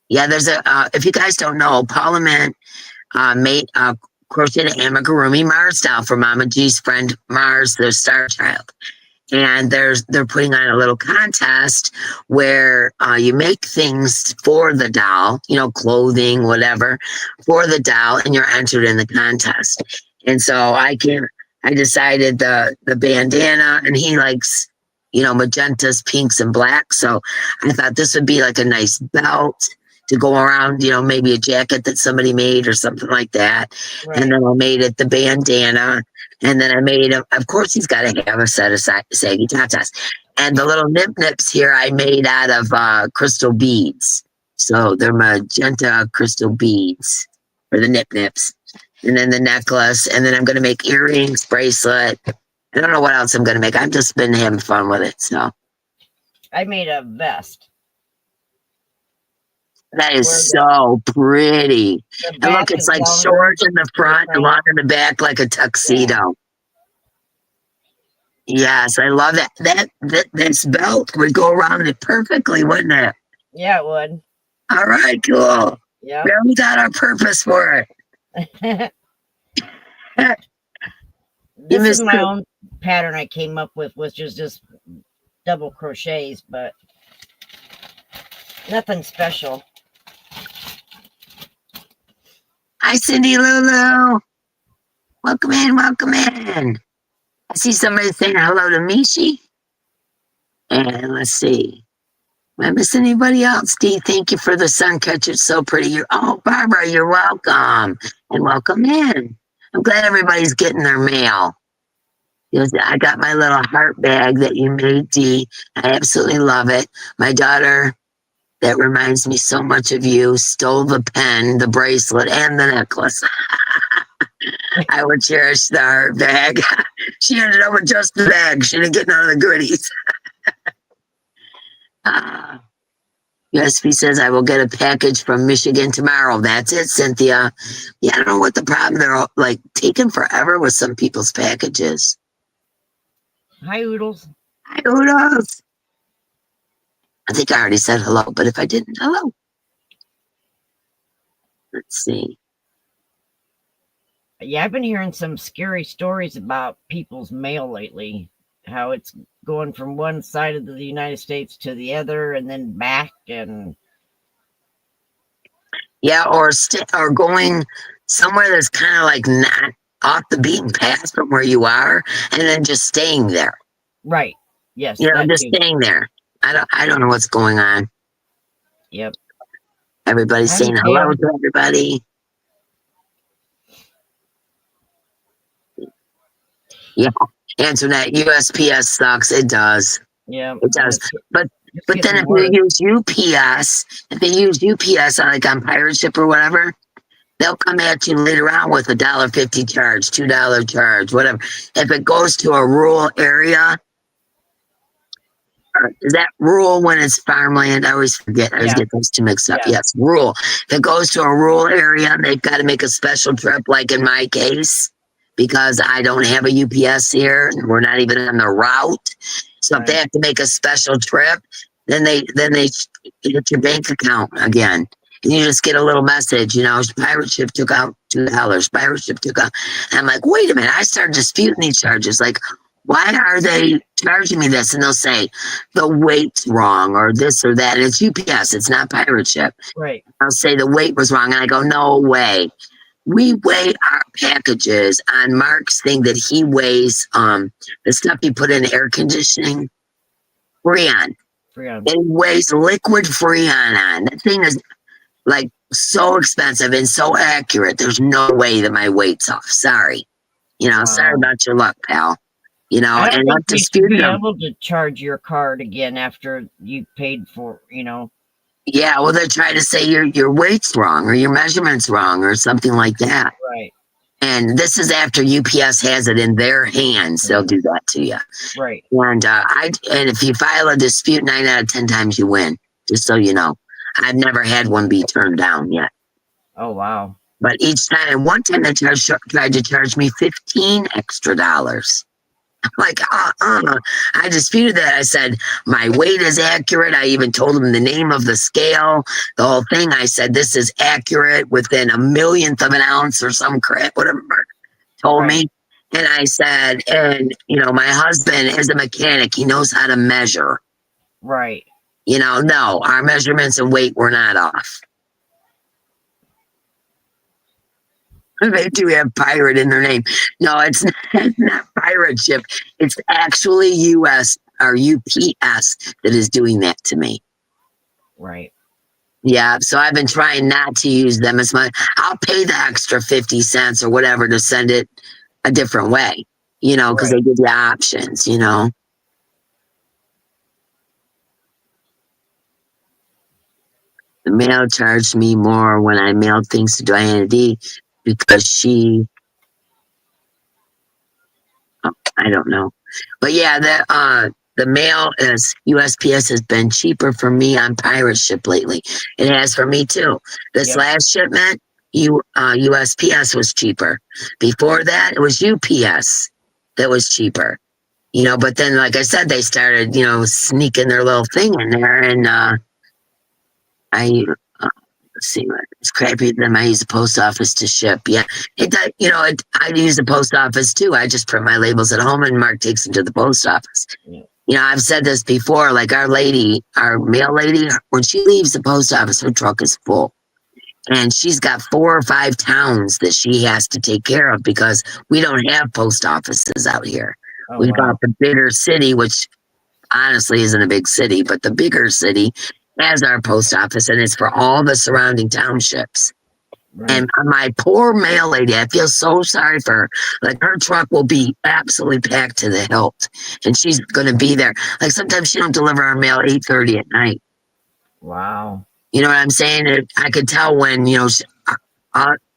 Yeah, there's if you guys don't know, Parliament made crocheted amigurumi Mars doll for Mama G's friend Mars, their star child. And they're putting on a little contest where you make things for the doll, clothing, whatever, for the doll, and you're entered in the contest. And so I decided the bandana, and he likes, magentas, pinks, and black. So I thought this would be like a nice belt to go around, maybe a jacket that somebody made or something like that. Right. And then I made it the bandana. And then I made him, of course, he's got to have a set of saggy tatas. And the little nips here I made out of crystal beads. So they're magenta crystal beads for the nips. And then the necklace. And then I'm going to make earrings, bracelet. I don't know what else I'm going to make. I've just been having fun with it. So I made a vest. That is so pretty. And look, it's like short in the front and long in the back, like a tuxedo. Yeah. Yes, I love that. This belt would go around it perfectly, wouldn't it? Yeah, it would. All right, cool. Yeah. We got our purpose for it. This is my own pattern I came up with, which is just double crochets, but nothing special. Hi, Cindy Lulu. Welcome in, welcome in. I see somebody saying hello to Mishi. And let's see. Am I missing anybody else? Dee, thank you for the sun catcher. It's so pretty. Barbara, you're welcome. And welcome in. I'm glad everybody's getting their mail. I got my little heart bag that you made, Dee. I absolutely love it. My daughter, that reminds me so much of you, stole the pen, the bracelet, and the necklace. I would cherish the heart bag. She ended up with just the bag. She didn't get none of the goodies. USP says, I will get a package from Michigan tomorrow. That's it, Cynthia. Yeah, I don't know what the problem. They're all, taking forever with some people's packages. Hi, Oodles. Hi, Oodles. I think I already said hello, but if I didn't, hello. Let's see. Yeah, I've been hearing some scary stories about people's mail lately. How it's going from one side of the United States to the other and then back, and yeah, or going somewhere that's kind of not off the beaten path from where you are, and then just staying there. Right. Yes. Just staying there. I don't know what's going on. Yep. Everybody's saying hello to everybody. Yeah. Antoinette, USPS sucks. It does. Yeah. It does. But then if they use UPS on pirate ship or whatever, they'll come at you later on with $1.50 charge, $2 charge, whatever. If it goes to a rural area, is that rural when it's farmland? I always forget. I always get those two mixed up. Yes, rural. If it goes to a rural area, they've got to make a special trip, like in my case, because I don't have a UPS here. And we're not even on the route. So if they have to make a special trip, then they hit your bank account again. And you just get a little message, pirate ship took out $2. Pirate ship took out. And I'm like, wait a minute. I started disputing these charges. why are they charging me this? And they'll say the weight's wrong or this or that. And it's UPS, it's not pirate ship. Right. I'll say the weight was wrong. And I go, no way. We weigh our packages on Mark's thing that he weighs the stuff he put in air conditioning. Freon. Freon. It weighs liquid Freon on. That thing is like so expensive and so accurate. There's no way that my weight's off. Sorry. You know, sorry about your luck, pal. You know, I don't and think I've we should disputed be them. able to charge your card again after you paid for, you know. Yeah, well, they're trying to say your weight's wrong or your measurement's wrong or something like that. Right. And this is after UPS has it in their hands. They'll do that to you. Right. And and if you file a dispute, 9 out of 10 times you win. Just so you know, I've never had one be turned down yet. Oh wow. But each time, and one time they tried to charge me $15 extra. I'm like, I disputed that. I said, my weight is accurate. I even told them the name of the scale, the whole thing. I said, this is accurate within a millionth of an ounce or some crap, whatever Mark told me. And I said, and, you know, my husband is a mechanic. He knows how to measure. Right. You know, no, our measurements and weight were not off. They do have pirate in their name. No, it's not pirate ship. It's actually US or UPS that is doing that to me. Right. Yeah, so I've been trying not to use them as much. I'll pay the extra 50 cents or whatever to send it a different way, you know, because they give you options, you know. The mail charged me more when I mailed things to Diana D because she, I don't know. But yeah, the mail is USPS has been cheaper for me on pirate ship lately. It has for me too. This last shipment, USPS was cheaper. Before that, it was UPS that was cheaper. You know, but then, like I said, they started, you know, sneaking their little thing in there, and let's see, it's crappy. Then I use the post office to ship. Yeah, it does. You know, I use the post office too. I just print my labels at home, and Mark takes them to the post office. Yeah. You know, I've said this before. Like our mail lady, when she leaves the post office, her truck is full, and she's got 4 or 5 towns that she has to take care of because we don't have post offices out here. Oh, we've got the bigger city, which honestly isn't a big city, but the bigger city has our post office, and it's for all the surrounding townships. Right. And my poor mail lady, I feel so sorry for her. Like, her truck will be absolutely packed to the hilt, and she's going to be there. Like, sometimes she don't deliver our mail 8:30 at night. Wow. You know what I'm saying? I could tell when, you know,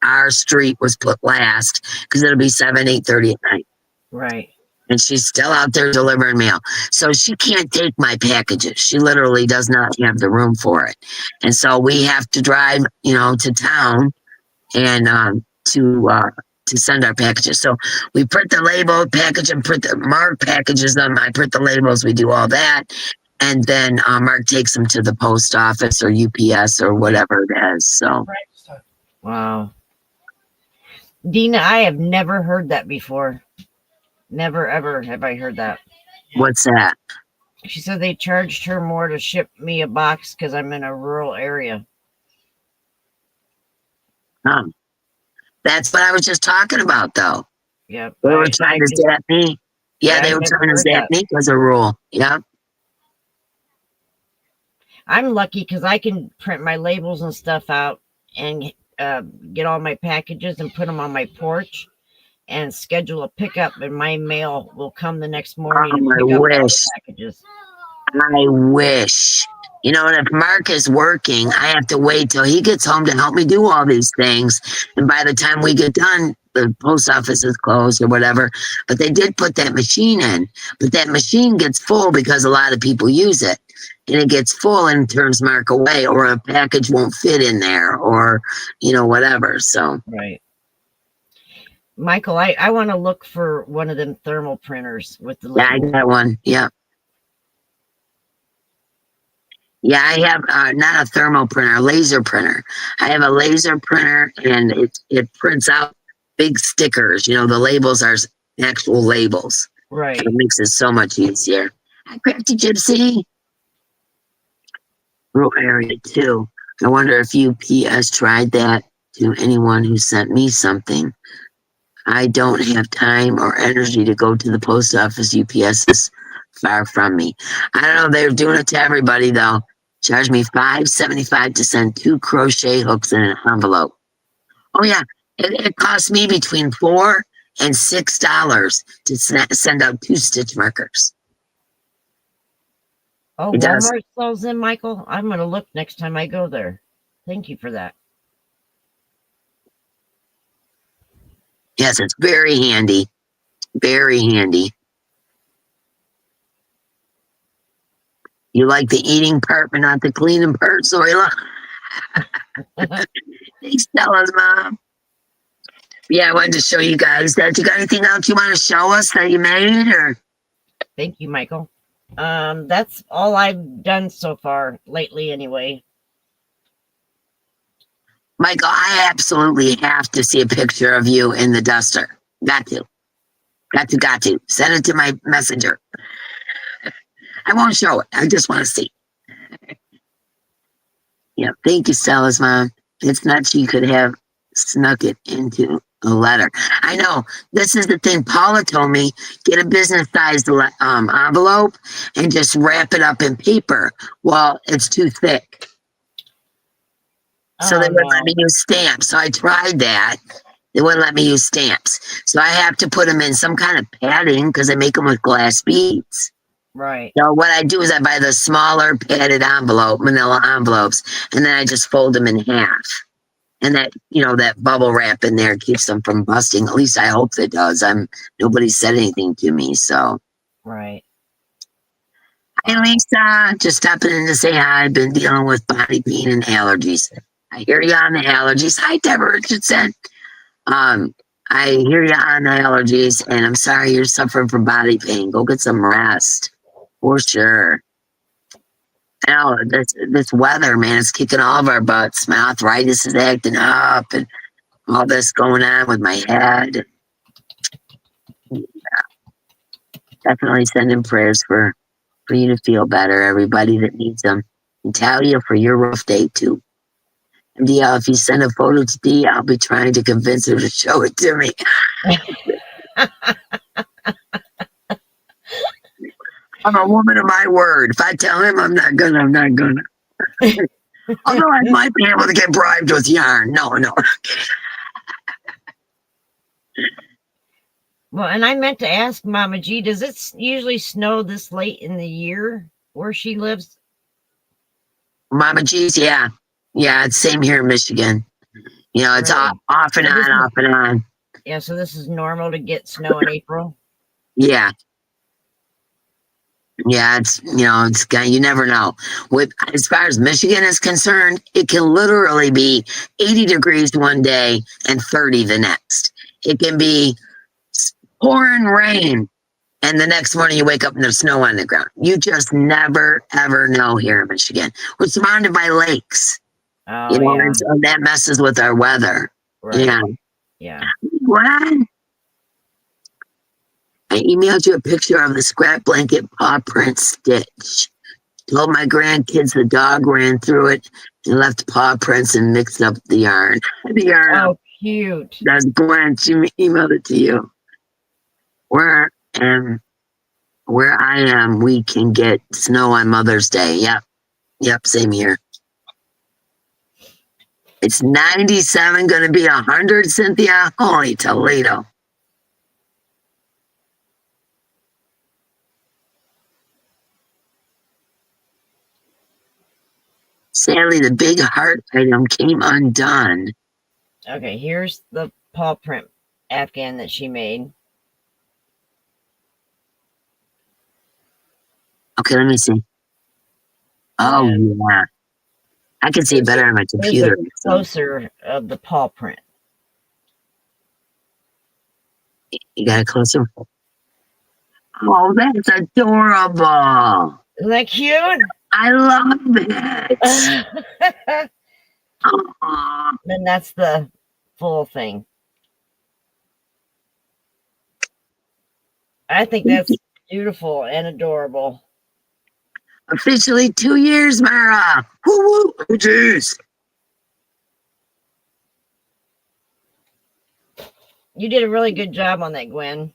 our street was put last because it'll be 8:30 at night. Right. And she's still out there delivering mail. So she can't take my packages. She literally does not have the room for it. And so we have to drive, you know, to town and to send our packages. So we print the label, package, and Mark packages them. I print the labels. We do all that. And then Mark takes them to the post office or UPS or whatever it is. So. Wow. Dina, I have never heard that before. Never, ever have I heard that. What's that? She said they charged her more to ship me a box because I'm in a rural area. That's what I was just talking about, though. Yep. They were trying to zap me. Yeah, they were trying to zap me because of rule. Yep. I'm lucky because I can print my labels and stuff out and get all my packages and put them on my porch and schedule a pickup, and my mail will come the next morning and pick up all the packages. I wish. You know, and if Mark is working, I have to wait till he gets home to help me do all these things. And by the time we get done, the post office is closed or whatever. But they did put that machine in. But that machine gets full because a lot of people use it. And it gets full and turns Mark away, or a package won't fit in there, or, you know, whatever. So. Right. Michael, I want to look for one of them thermal printers with the label. Yeah, I got one. Yeah. Yeah, I have not a thermal printer, a laser printer. I have a laser printer, and it prints out big stickers. You know, the labels are actual labels. Right. It makes it so much easier. Hi, Crafty Gypsy. Rural area too. I wonder if UPS tried that to anyone who sent me something. I don't have time or energy to go to the post office. UPS is far from me. I don't know. They're doing it to everybody though. Charge me $5.75 to send 2 crochet hooks in an envelope. Oh yeah, it cost me between $4 and $6 to send out 2 stitch markers. Oh, It does. Walmart sells them, Michael. I'm going to look next time I go there. Thank you for that. Yes, it's very handy. Very handy. You like the eating part, but not the cleaning part, Zoila? Thanks, Stella's mom. Yeah, I wanted to show you guys that. You got anything else you want to show us that you made, or? Thank you, Michael. That's all I've done so far lately, anyway. Michael, I absolutely have to see a picture of you in the duster. Got to. Got to. Send it to my messenger. I won't show it. I just want to see. Yeah, thank you, Stella's mom. It's not she could have snuck it into a letter. I know. This is the thing. Paula told me, get a business-sized envelope and just wrap it up in paper. Well, it's too thick. So they wouldn't let me use stamps. So I tried that. They wouldn't let me use stamps. So I have to put them in some kind of padding because they make them with glass beads. Right. So what I do is I buy the smaller padded manila envelopes, and then I just fold them in half. And that, that bubble wrap in there keeps them from busting. At least I hope it does. Nobody said anything to me, so. Right. Hi, Lisa. Just stopping in to say hi. I've been dealing with body pain and allergies. I hear you on the allergies. Hi, Deborah Richardson. I hear you on the allergies, and I'm sorry you're suffering from body pain. Go get some rest, for sure. Now, this weather, man, is kicking all of our butts. My arthritis is acting up, and all this going on with my head. Yeah. Definitely sending prayers for you to feel better, everybody that needs them. And Talia, for your rough day, too. And DL, if you send a photo to D, I'll be trying to convince her to show it to me. I'm a woman of my word. If I tell him I'm not gonna, I'm not gonna. Although I might be able to get bribed with yarn. No. Well, and I meant to ask Mama G, does it usually snow this late in the year where she lives? Mama G's, yeah. Yeah, it's same here in Michigan. It's Really? off and on, off and on. Yeah, so this is normal to get snow in April? Yeah. Yeah, it's you never know. As far as Michigan is concerned, it can literally be 80 degrees one day and 30 the next. It can be pouring rain, and the next morning you wake up and there's snow on the ground. You just never ever know here in Michigan. We're surrounded by lakes. Oh, yeah. And so that messes with our weather. Right. Yeah. What? I emailed you a picture of the scrap blanket paw print stitch. Told my grandkids the dog ran through it and left paw prints and mixed up the yarn. Oh, cute. That's Gwen. She emailed it to you. Where I am, we can get snow on Mother's Day. Yep, same here. It's 97, going to be 100, Cynthia. Holy Toledo. Sadly, the big heart item came undone. Okay, here's the paw print afghan that she made. Okay, let me see. Oh, yeah. I can see it better on my computer. Closer of the paw print. You got a closer? Oh, that's adorable. Isn't that cute? I love it. Aww. Then that's the full thing. I think that's beautiful and adorable. Officially 2 years, Mara. Woo woo. Oh, jeez. You did a really good job on that, Gwen.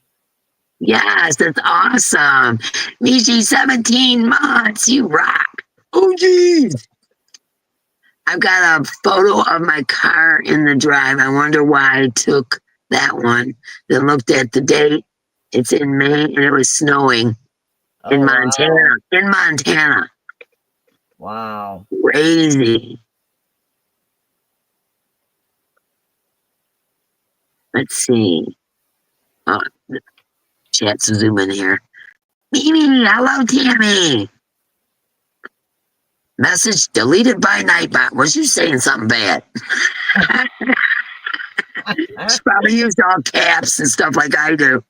Yes, that's awesome. Mishi, 17 months. You rock. Oh, jeez. I've got a photo of my car in the drive. I wonder why I took that one. Then looked at the date. It's in May and it was snowing in Oh, Montana. wow. In Montana. Wow. Crazy. Let's see. Oh, the chat's zooming here. Mimi, hello, Tammy. Message deleted by Nightbot. Was you saying something bad? She probably used all caps and stuff like I do.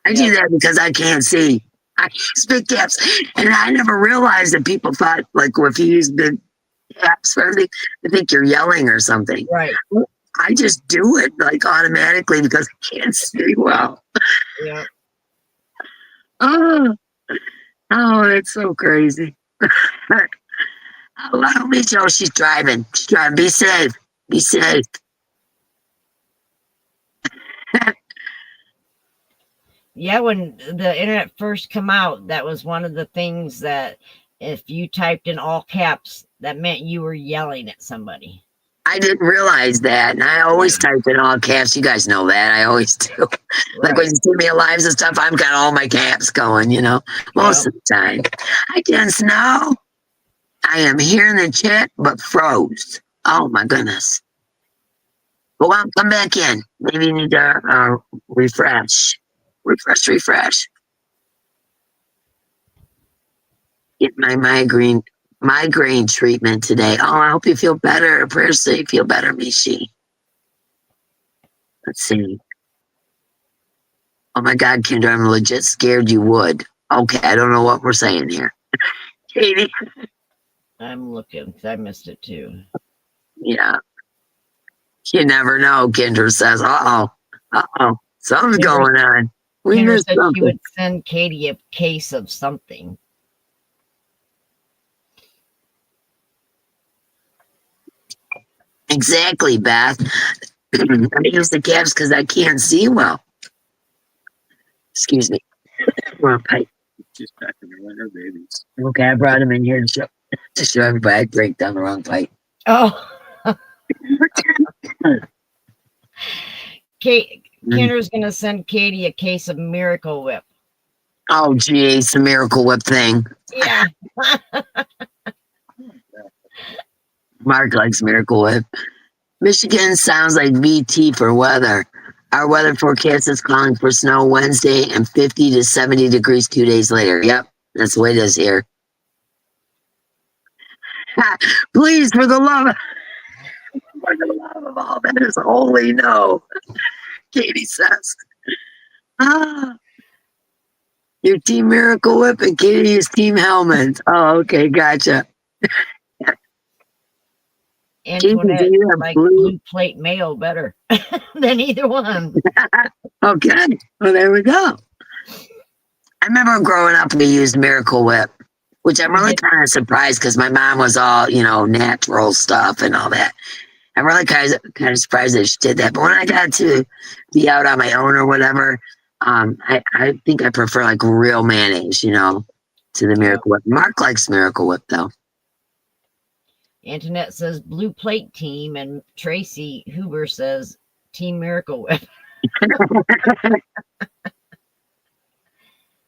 I do that because I can't see. I use big caps. And I never realized that people thought, like, if you use big caps for everything, they think you're yelling or something. Right. I just do it, like, automatically because I can't see well. Yeah. Oh, it's so crazy. Allow me, Joe. She's driving. She's driving. Be safe. Be safe. Yeah, when the internet first come out, that was one of the things that if you typed in all caps, that meant you were yelling at somebody. I didn't realize that. And I always type in all caps. You guys know that. I always do. Like when you see me lives and stuff, I've got all my caps going, most of the time. Hi, Jen Snow. I am here in the chat, but froze. Oh, my goodness. Go out, come back in. Maybe you need to refresh. Refresh. Get my migraine treatment today. Oh, I hope you feel better. Prayers say you feel better, Mishi. Let's see. Oh my God, Kendra, I'm legit scared you would. Okay, I don't know what we're saying here. Katie. I'm looking because I missed it too. Yeah. You never know, Kendra says. Something's going on. We Kendra missed said something. she would send Katie a case of something. Exactly, Beth. I use the caps because I can't see well. Excuse me. Wrong pipe. Just back in the winter, babies. Okay, I brought him in here to show everybody I break down the wrong pipe. Oh. Kendra's going to send Katie a case of Miracle Whip. Oh, geez, the Miracle Whip thing. Yeah. Mark likes Miracle Whip. Michigan sounds like VT for weather. Our weather forecast is calling for snow Wednesday and 50 to 70 degrees 2 days later. Yep, that's the way it is here. Please, for the love of all that is holy, no. Katie says. Your Team Miracle Whip and Katie is Team Hellman. Oh, okay, gotcha. Antoinette like blue plate mayo better than either one. Okay, well, there we go. I remember growing up, we used Miracle Whip, which I'm really kind of surprised because my mom was all, natural stuff and all that. I'm really kind of surprised that she did that. But when I got to be out on my own or whatever, I think I prefer like real mayonnaise, to the Miracle Whip. Mark likes Miracle Whip though. Antoinette says blue plate team, and Tracy Huber says Team Miracle Whip.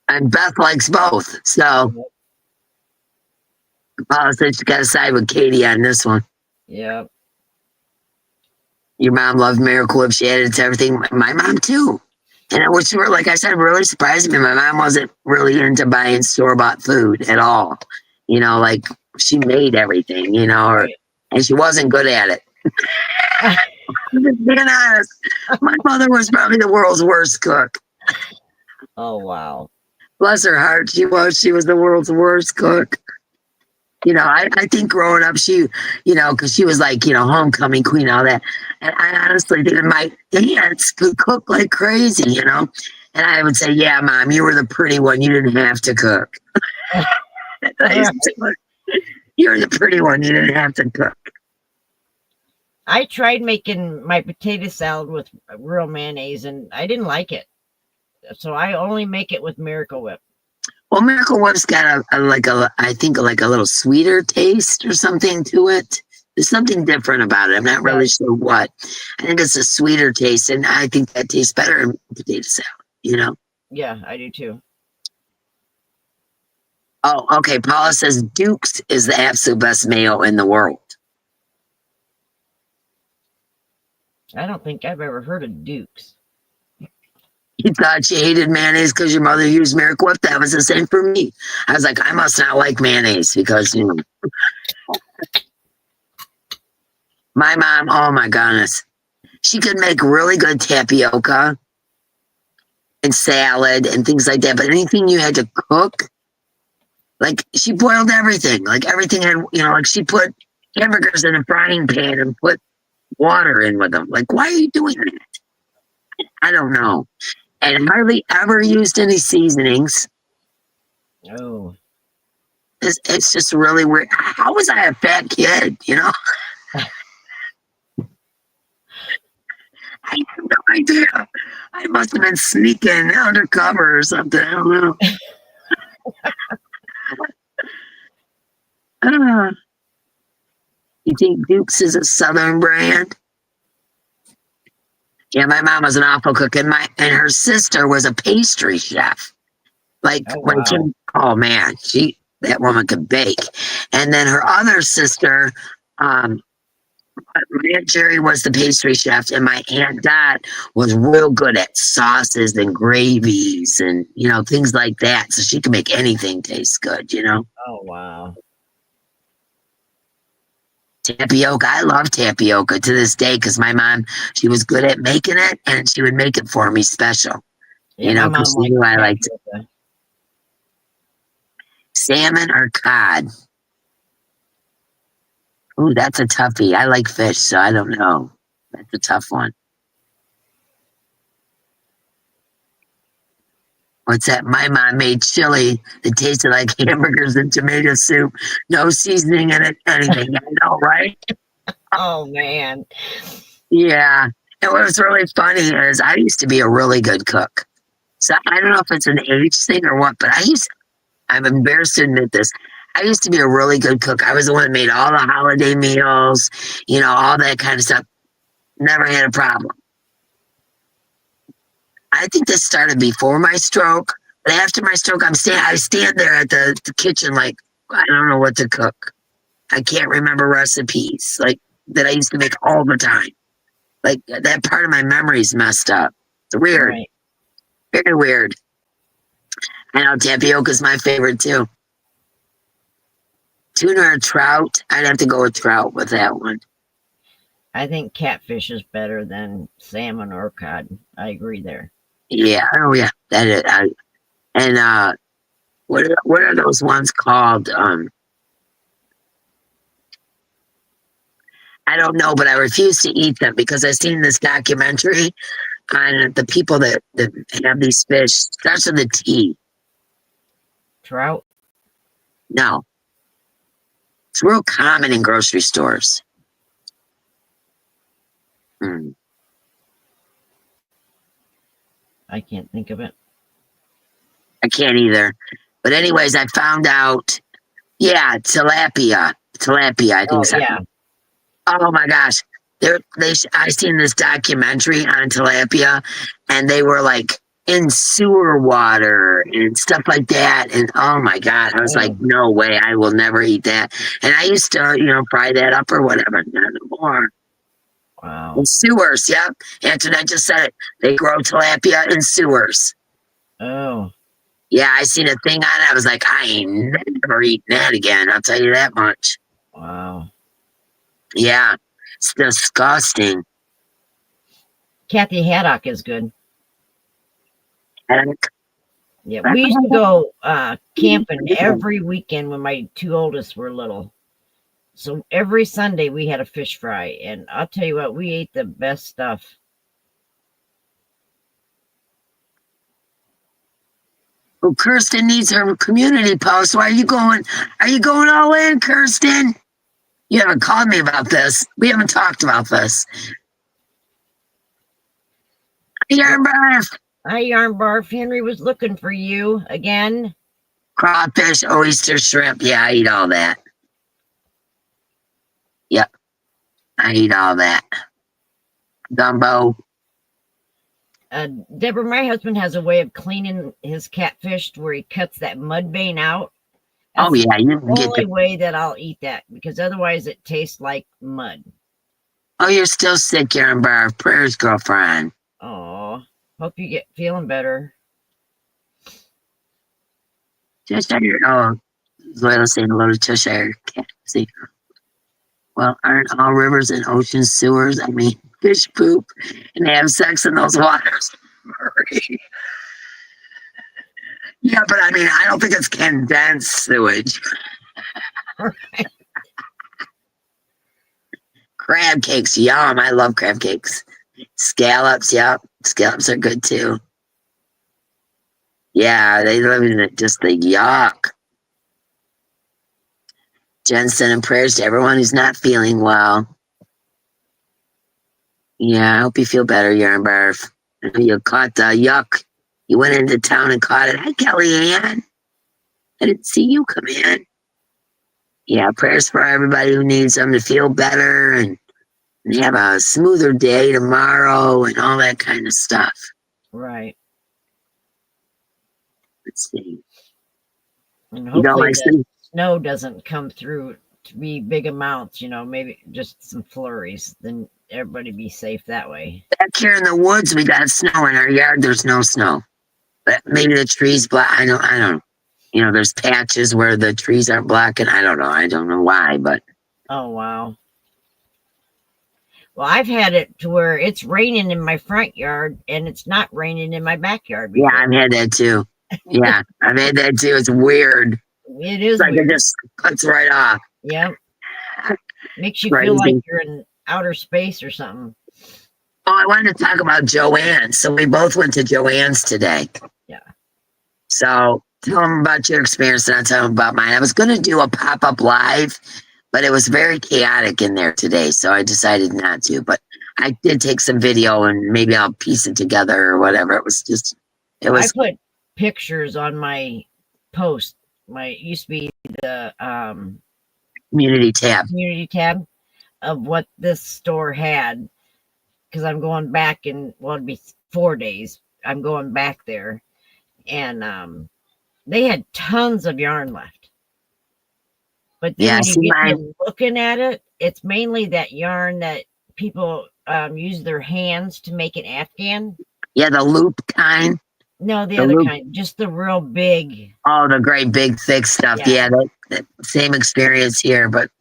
And Beth likes both, so so you got to side with Katie on this one. Yeah. Your mom loved Miracle Whip. She added it to everything. My mom too. And it was, like I said, really surprised me. My mom wasn't really into buying store-bought food at all. Like she made everything, and she wasn't good at it. Just being honest, my mother was probably the world's worst cook. Oh, wow. Bless her heart, she was the world's worst cook. You know, I think growing up, she, you know, because she was like, you know, homecoming queen, all that. And I honestly think my aunts could cook like crazy, you know. And I would say, yeah, Mom, you were the pretty one. You didn't have to cook. I used to tell her, you were the pretty one. You didn't have to cook. I tried making my potato salad with real mayonnaise, and I didn't like it. So I only make it with Miracle Whip. Well, Miracle Whip's got I think like a little sweeter taste or something to it. There's something different about it. I'm not really sure what. I think it's a sweeter taste, and I think that tastes better in potato salad, you know? Yeah, I do too. Oh, okay. Paula says Duke's is the absolute best mayo in the world. I don't think I've ever heard of Duke's. You thought you hated mayonnaise because your mother used Miracle Whip? That was the same for me. I was like, I must not like mayonnaise because, you know. My mom, oh my goodness. She could make really good tapioca and salad and things like that. But anything you had to cook, like she boiled everything. Like everything had, you know, like she put hamburgers in a frying pan and put water in with them. Like, why are you doing that? I don't know. And hardly ever used any seasonings. Oh. It's just really weird. How was I a fat kid, you know? I have no idea. I must have been sneaking undercover or something. I don't know. You think Duke's is a Southern brand? Yeah, my mom was an awful cook, and her sister was a pastry chef. Like oh man, that woman could bake. And then her other sister, my Aunt Jerry was the pastry chef, and my Aunt Dot was real good at sauces and gravies and, you know, things like that. So she could make anything taste good, you know. Oh wow. Tapioca. I love tapioca to this day because my mom, she was good at making it, and she would make it for me special. Yeah, you know, because she knew I liked it. Salmon or cod? Ooh, that's a toughie. I like fish, so I don't know. That's a tough one. What's that? My mom made chili that tasted like hamburgers and tomato soup. No seasoning in it, anything. I know, right? Oh, man. Yeah. And what was really funny is I used to be a really good cook. So I don't know if it's an age thing or what, but I'm embarrassed to admit this. I used to be a really good cook. I was the one that made all the holiday meals, you know, all that kind of stuff. Never had a problem. I think this started before my stroke, but after my stroke, I stand there at the kitchen like, I don't know what to cook. I can't remember recipes like that I used to make all the time. Like that part of my memory's messed up. It's weird. Right. Very weird. I know tapioca's my favorite too. Tuna or trout? I'd have to go with trout with that one. I think catfish is better than salmon or cod. I agree there. Yeah. Oh yeah. That is. What are those ones called? I don't know, but I refuse to eat them because I've seen this documentary on the people that have these fish. Starts with a T. Trout? No. It's real common in grocery stores. I can't think of it. I can't either. But anyways, I found out, yeah, tilapia. Tilapia, I think so. Yeah. Oh my gosh. I seen this documentary on tilapia, and they were like in sewer water and stuff like that. And oh my God, I was like, no way, I will never eat that. And I used to, you know, fry that up or whatever. Not anymore. Wow. In sewers, yep. Antoinette just said it. They grow tilapia in sewers. Oh. Yeah, I seen a thing on it. I was like, I ain't never eating that again. I'll tell you that much. Wow. Yeah, it's disgusting. Kathy Haddock is good. Haddock. Yeah, we used to go camping every weekend when my two oldest were little. So every Sunday we had a fish fry, and I'll tell you what, we ate the best stuff. Well, Kirsten needs her community post. Why are you going? Are you going all in, Kirsten? You haven't called me about this. We haven't talked about this. Yarn barf. Hi, Yarn Barf. Henry was looking for you again. Crawfish, oyster, shrimp. Yeah, I eat all that. Yep, I eat all that. Gumbo. Deborah, my husband has a way of cleaning his catfish where he cuts that mud vein out. That's Oh yeah, you the can get only the. way that I'll eat that, because otherwise it tastes like mud. Oh, you're still sick, Yarn barf. Prayers, girlfriend. Oh, hope you get feeling better. Cheshire. Oh, Zoila saying hello to Cheshire. Cat. See. Well, aren't all rivers and oceans sewers? I mean, fish poop and they have sex in those waters. Yeah, but I mean, I don't think it's condensed sewage. Crab cakes, yum. I love crab cakes. Scallops, yep. Scallops are good too. Yeah, they live in it, just the yuck. Jen sending prayers to everyone who's not feeling well. Yeah, I hope you feel better, Yarn Barf. I know you caught the yuck. You went into town and caught it. Hi, Kellyanne. I didn't see you come in. Yeah, prayers for everybody who needs them to feel better and have a smoother day tomorrow and all that kind of stuff. Right. Let's see. And You don't hopefully like the snow doesn't come through to be big amounts, maybe just some flurries. Then everybody be safe that way. back here in the woods, we got snow in our yard. There's no snow, but maybe the trees block. I don't. There's patches where the trees aren't blocking. I don't know. I don't know why, but Oh, wow. Well, I've had it to where it's raining in my front yard and it's not raining in my backyard before. yeah, I've had that too. Yeah, I've had that too. It's weird. It is It's like weird. it just cuts right off. Yeah. Makes you Crazy. feel like you're in outer space or something. Oh, I wanted to talk about Joanne. So we both went to Joanne's today. Yeah. So tell them about your experience and I'll tell them about mine. I was going to do a pop-up live, but it was very chaotic in there today. So I decided not to. But I did take some video and maybe I'll piece it together or whatever. It was. I put pictures on my post. It used to be the community tab of what this store had, because I'm going back in, well, it'd be 4 days. I'm going back there, and they had tons of yarn left. But then when you get to looking at it, it's mainly that yarn that people use their hands to make an afghan. Yeah, the loop kind. No, the other kind, just the real big. Oh, the great big thick stuff. Yeah, that same experience here, but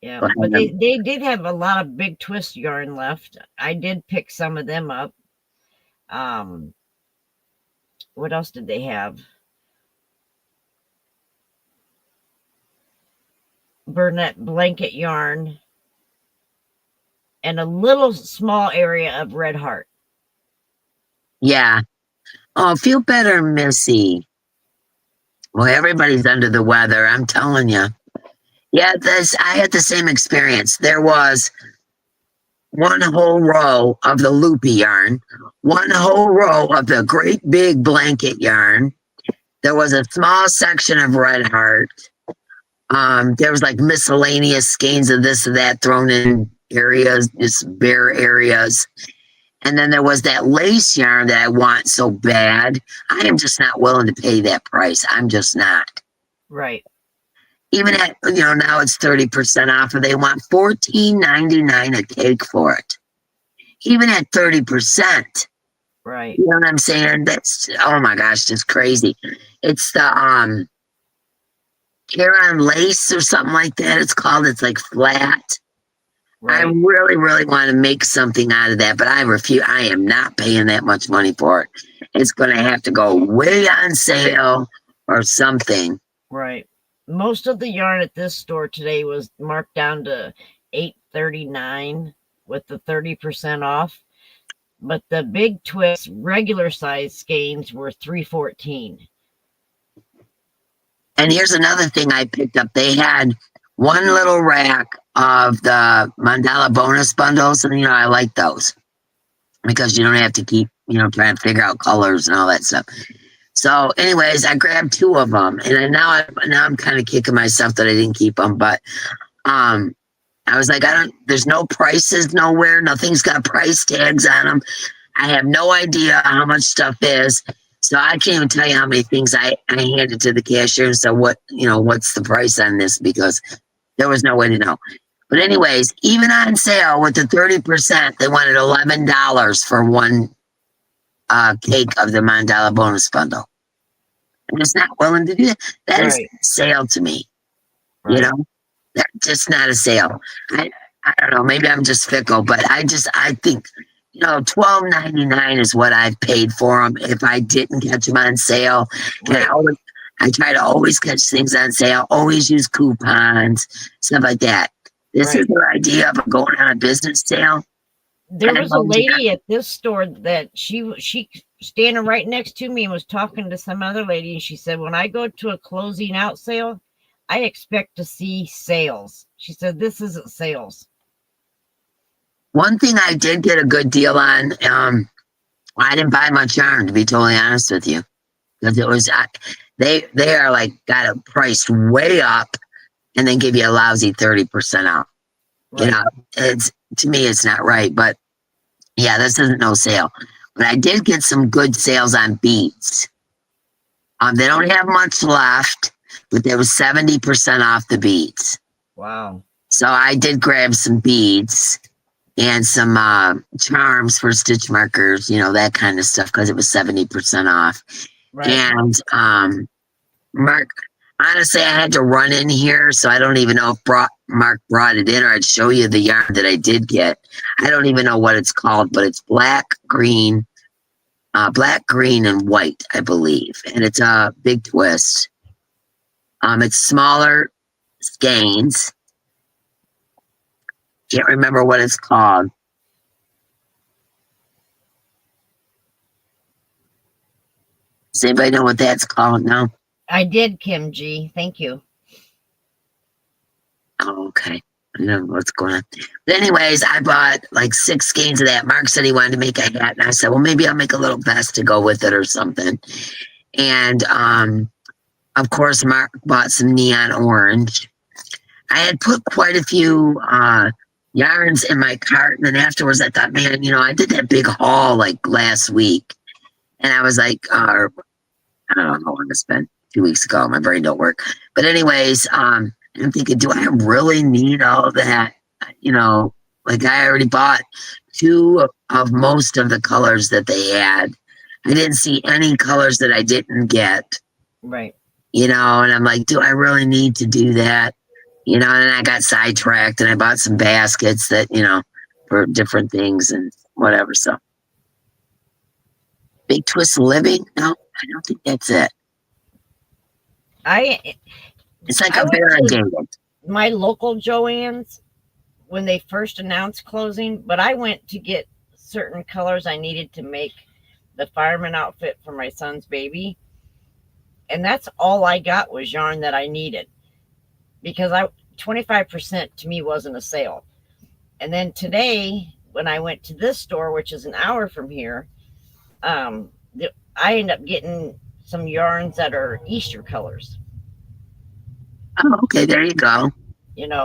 yeah, but they did have a lot of big twist yarn left. I did pick some of them up. What else did they have? Burnett blanket yarn and a little small area of red heart. Yeah. Oh, feel better, Missy. Well, everybody's under the weather, I'm telling you. Yeah, I had the same experience. There was one whole row of the loopy yarn, one whole row of the great big blanket yarn. There was a small section of red heart. There was like miscellaneous skeins of this and that thrown in areas, just bare areas. And then there was that lace yarn that I want so bad. I am just not willing to pay that price. I'm just not. Right. Even at, now it's 30% off, and they want $14.99 a cake for it. Even at 30%. Right. You know what I'm saying? That's, oh my gosh, just crazy. It's the Caron lace or something like that. It's called. It's like flat. Right. I really, really want to make something out of that, but I refuse. I am not paying that much money for it. it's going to have to go way on sale or something. Right. Most of the yarn at this store today was marked down to $8.39 with the 30% off. But the Big Twist regular size skeins were $3.14. And here's another thing I picked up. They had one little rack of the mandala bonus bundles, and I like those because you don't have to keep trying to figure out colors and all that stuff. So, anyways, I grabbed 2 of them, and then now I'm kind of kicking myself that I didn't keep them. But I was like, there's no prices nowhere. Nothing's got price tags on them. I have no idea how much stuff is. So I can't even tell you how many things I handed to the cashier. So what's the price on this? Because there was no way to know. But anyways, even on sale with the 30%, they wanted $11 for one cake of the mandala bonus bundle. I'm just not willing to do that. That is a sale to me. Right. That's just not a sale. I don't know. Maybe I'm just fickle, but I think $12.99 is what I've paid for them if I didn't catch them on sale. Right. And I try to always catch things on sale, always use coupons, stuff like that. This is the idea of going on a business sale. There was a lady at this store that she standing right next to me and was talking to some other lady, and she said, when I go to a closing out sale, I expect to see sales. She said, this isn't sales. One thing I did get a good deal on, I didn't buy much yarn, to be totally honest with you, because it was they are like got it priced way up, and then give you a lousy 30% off. Right. It's to me it's not right, but yeah, this isn't no sale. But I did get some good sales on beads. They don't have much left, but there was 70% off the beads. Wow. So I did grab some beads and some charms for stitch markers, that kind of stuff, because it was 70% off. Right. And Mark, honestly, I had to run in here, so I don't even know if Mark brought it in, or I'd show you the yarn that I did get. I don't even know what it's called, but it's black, green, and white, I believe. And it's a Big Twist. It's smaller skeins. Can't remember what it's called. Does anybody know what that's called? No? I did, Kim G. Thank you. Oh, okay. I don't know what's going on. But anyways, I bought like 6 skeins of that. Mark said he wanted to make a hat, and I said, well, maybe I'll make a little vest to go with it or something. And of course, Mark bought some neon orange. I had put quite a few yarns in my cart, and then afterwards I thought, man, I did that big haul like last week, and I was like, I don't know when it's been, 2 weeks ago. My brain don't work. But anyways, I'm thinking, do I really need all that? Like I already bought 2 of most of the colors that they had. I didn't see any colors that I didn't get. Right. And I'm like, do I really need to do that? And then I got sidetracked, and I bought some baskets that, for different things and whatever. So Big Twist Living? No, I don't think that's it. It's like a variegated. My local Joann's when they first announced closing, but I went to get certain colors I needed to make the fireman outfit for my son's baby. And that's all I got was yarn that I needed, because 25% to me wasn't a sale. And then today, when I went to this store, which is an hour from here, I ended up getting some yarns that are Easter colors. Oh, okay, there you go.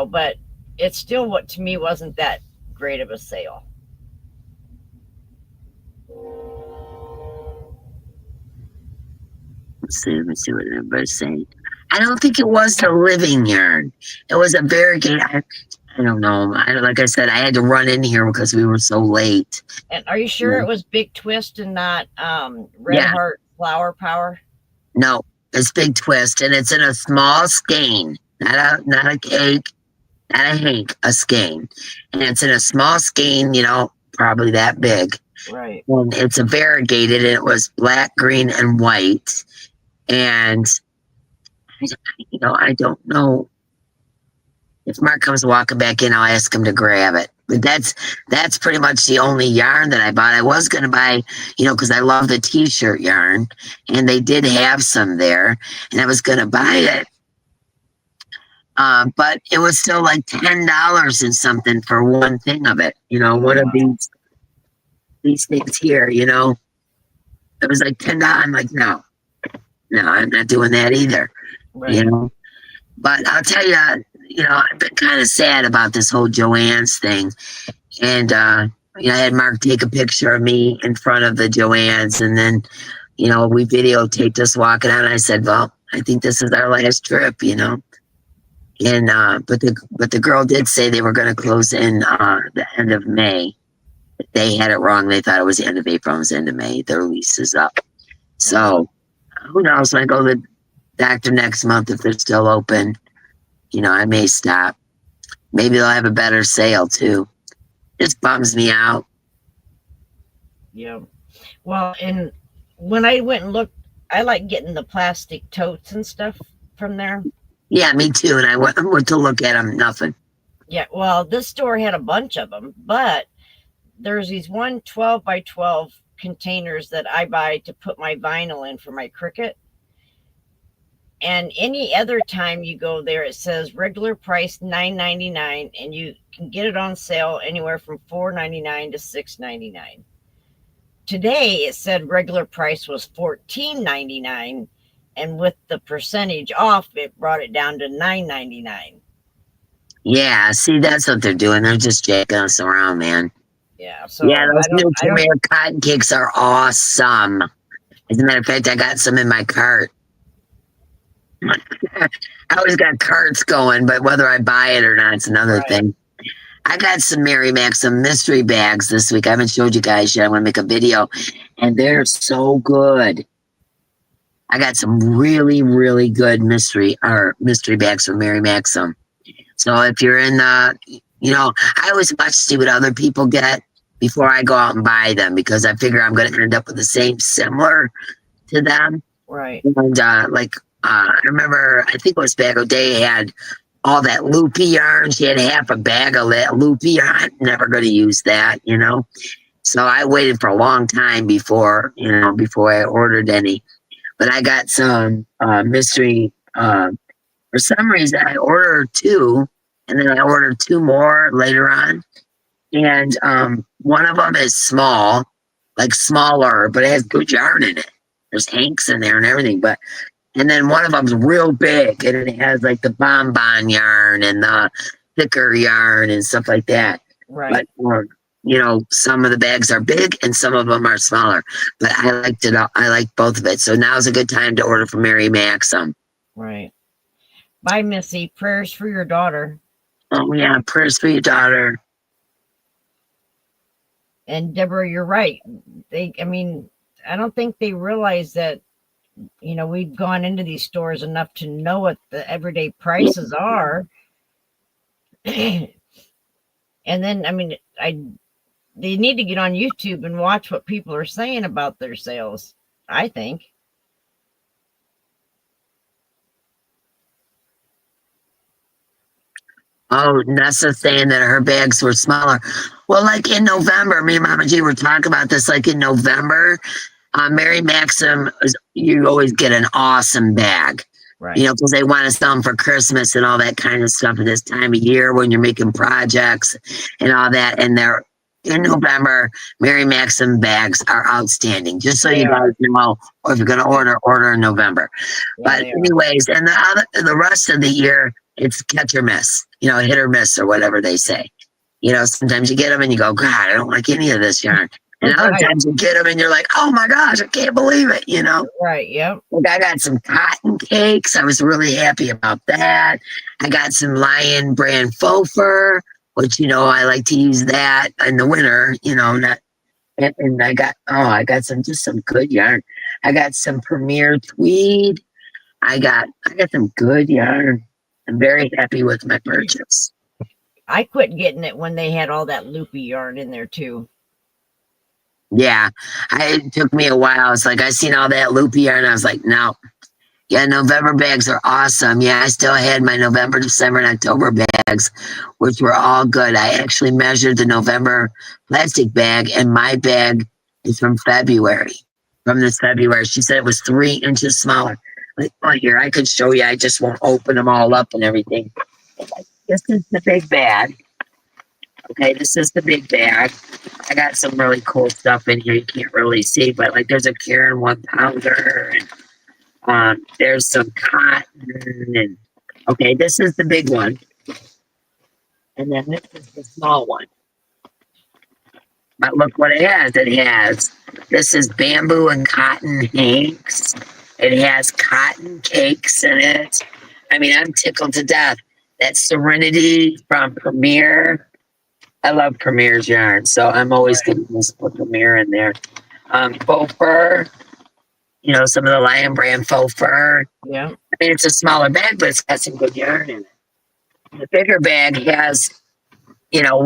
But it's still what to me wasn't that great of a sale. Let me see what everybody's saying. I don't think it was the living yarn. It was a variegated. I don't know. Like I said, I had to run in here because we were so late. And are you sure it was Big Twist and not Red Heart Flower Power? No, it's Big Twist, and it's in a small skein, not a cake, not a hank, a skein, and it's in a small skein. Probably that big. Right. And it's a variegated, and it was black, green, and white. And I don't know if Mark comes walking back in. I'll ask him to grab it. But that's pretty much the only yarn that I bought. I was gonna buy, because I love the t-shirt yarn, and they did have some there, and I was gonna buy it. But it was still like $10 and something for one thing of it. One of these things here. It was like $10. I'm like, no, I'm not doing that either. Right. But I'll tell you, I've been kind of sad about this whole Joann's thing. And, I had Mark take a picture of me in front of the Joann's, and then, we videotaped us walking out. And I said, well, I think this is our last trip, And, but the girl did say they were going to close in the end of May. They had it wrong. They thought it was the end of April. It was the end of May. Their lease is up. So who knows? When I go to the doctor next month, if they're still open, I may stop. Maybe they'll have a better sale too. Just bums me out. Yeah. Well, and when I went and looked, I like getting the plastic totes and stuff from there. Yeah, me too. And I went to look at them. Nothing. Yeah. Well, this store had a bunch of them, but there's these 12 by 12 containers that I buy to put my vinyl in for my Cricut. And any other time you go there, it says regular price $9.99, and you can get it on sale anywhere from $4.99 to $6.99. Today it said regular price was $14.99, and with the percentage off, it brought it down to $9.99. Yeah, see, that's what they're doing. They're just jacking us around, man. Yeah. So yeah, those new Premier cotton cakes are awesome. As a matter of fact, I got some in my cart. I always got carts going, but whether I buy it or not, it's another thing. I got some MAXIM mystery bags this week. I haven't showed you guys yet. I want to make a video, and they're so good. I got some really, really good mystery bags from MAXIM. So if you're in the, I always watch to see what other people get before I go out and buy them, because I figure I'm going to end up with the same similar to them. Right. And I remember, I think it was Bag O'Day had all that loopy yarn. She had half a bag of that loopy yarn. Never going to use that, So I waited for a long time before I ordered any. But I got some mystery. For some reason, I ordered 2, and then I ordered 2 more later on. And one of them is small, like smaller, but it has good yarn in it. There's hanks in there and everything, and then one of them's real big, and it has like the bonbon yarn and the thicker yarn and stuff like that. Right. But some of the bags are big and some of them are smaller. But I liked it. I liked both of it. So now's a good time to order from MAXIM. Right. Bye, Missy. Prayers for your daughter. Oh yeah, prayers for your daughter. And Deborah, you're right. I don't think they realize that, we've gone into these stores enough to know what the everyday prices are. And then, they need to get on YouTube and watch what people are saying about their sales, I think. Oh, Nessa saying that her bags were smaller. Well, like in November, me and Mama G were talking about this. Like in November, MAXIM, you always get an awesome bag. Right. Because they want to sell them for Christmas and all that kind of stuff at this time of year when you're making projects and all that. And they're in November, MAXIM bags are outstanding. Just so you guys know, or if you're going to order in November. Yeah, but anyways, and the rest of the year, it's catch or miss, hit or miss or whatever they say. Sometimes you get them and you go, God, I don't like any of this yarn. And other times you get them and you're like, oh my gosh, I can't believe it, Right, yeah. Like I got some cotton cakes. I was really happy about that. I got some Lion brand faux fur, which, I like to use that in the winter, and I got some good yarn. I got some Premier tweed. I got some good yarn. I'm very happy with my purchase. I quit getting it when they had all that loopy yarn in there too. Yeah, it took me a while. I was like, I seen all that loopy yarn. I was like, no. Yeah, November bags are awesome. Yeah, I still had my November, December, and October bags, which were all good. I actually measured the November plastic bag, and my bag is from February. From this February, she said it was 3 inches smaller. Like, oh, here I could show you. I just won't open them all up and everything. This is the big bag. Okay, this is the big bag. I got some really cool stuff in here. You can't really see, but like there's a Karen 1 pounder, and there's some cotton, and okay, this is the big one, and then this is the small one. But look what it has. It has this is bamboo and cotton hanks. It has cotton cakes in it. I mean, I'm tickled to death. That's Serenity from Premier. I love Premier's yarn, so I'm always going to put Premier in there. Faux fur, you know, some of the Lion brand faux fur. Yeah. I mean, it's a smaller bag, but it's got some good yarn in it. The bigger bag has, you know,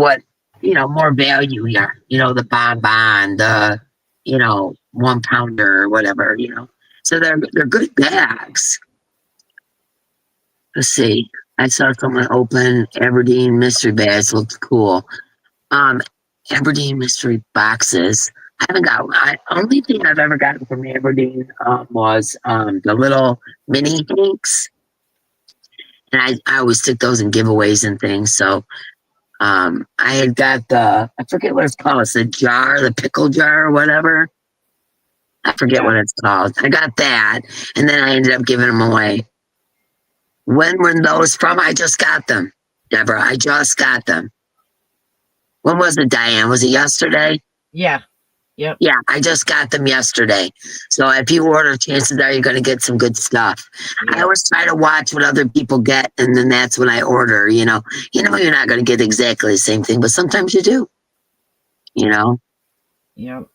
more value yarn. You know, the bonbon, the, 1 pounder or whatever, So they're good bags. Let's see. I saw someone open Aberdeen mystery bags. Looked cool. Aberdeen mystery boxes. I haven't got one. Only thing I've ever gotten from Aberdeen was the little mini hanks. And I always stick those in giveaways and things. So I had got I forget what it's called. It's the jar, the pickle jar or whatever. I forget what it's called. I got that. And then I ended up giving them away. When were those from? I just got them, Deborah. I just got them. When was it, Diane? Was it yesterday? Yeah. Yep. Yeah, I just got them yesterday. So if you order, chances are you're going to get some good stuff. Yep. I always try to watch what other people get, and then that's when I order. You're not going to get exactly the same thing, but sometimes you do. Yep.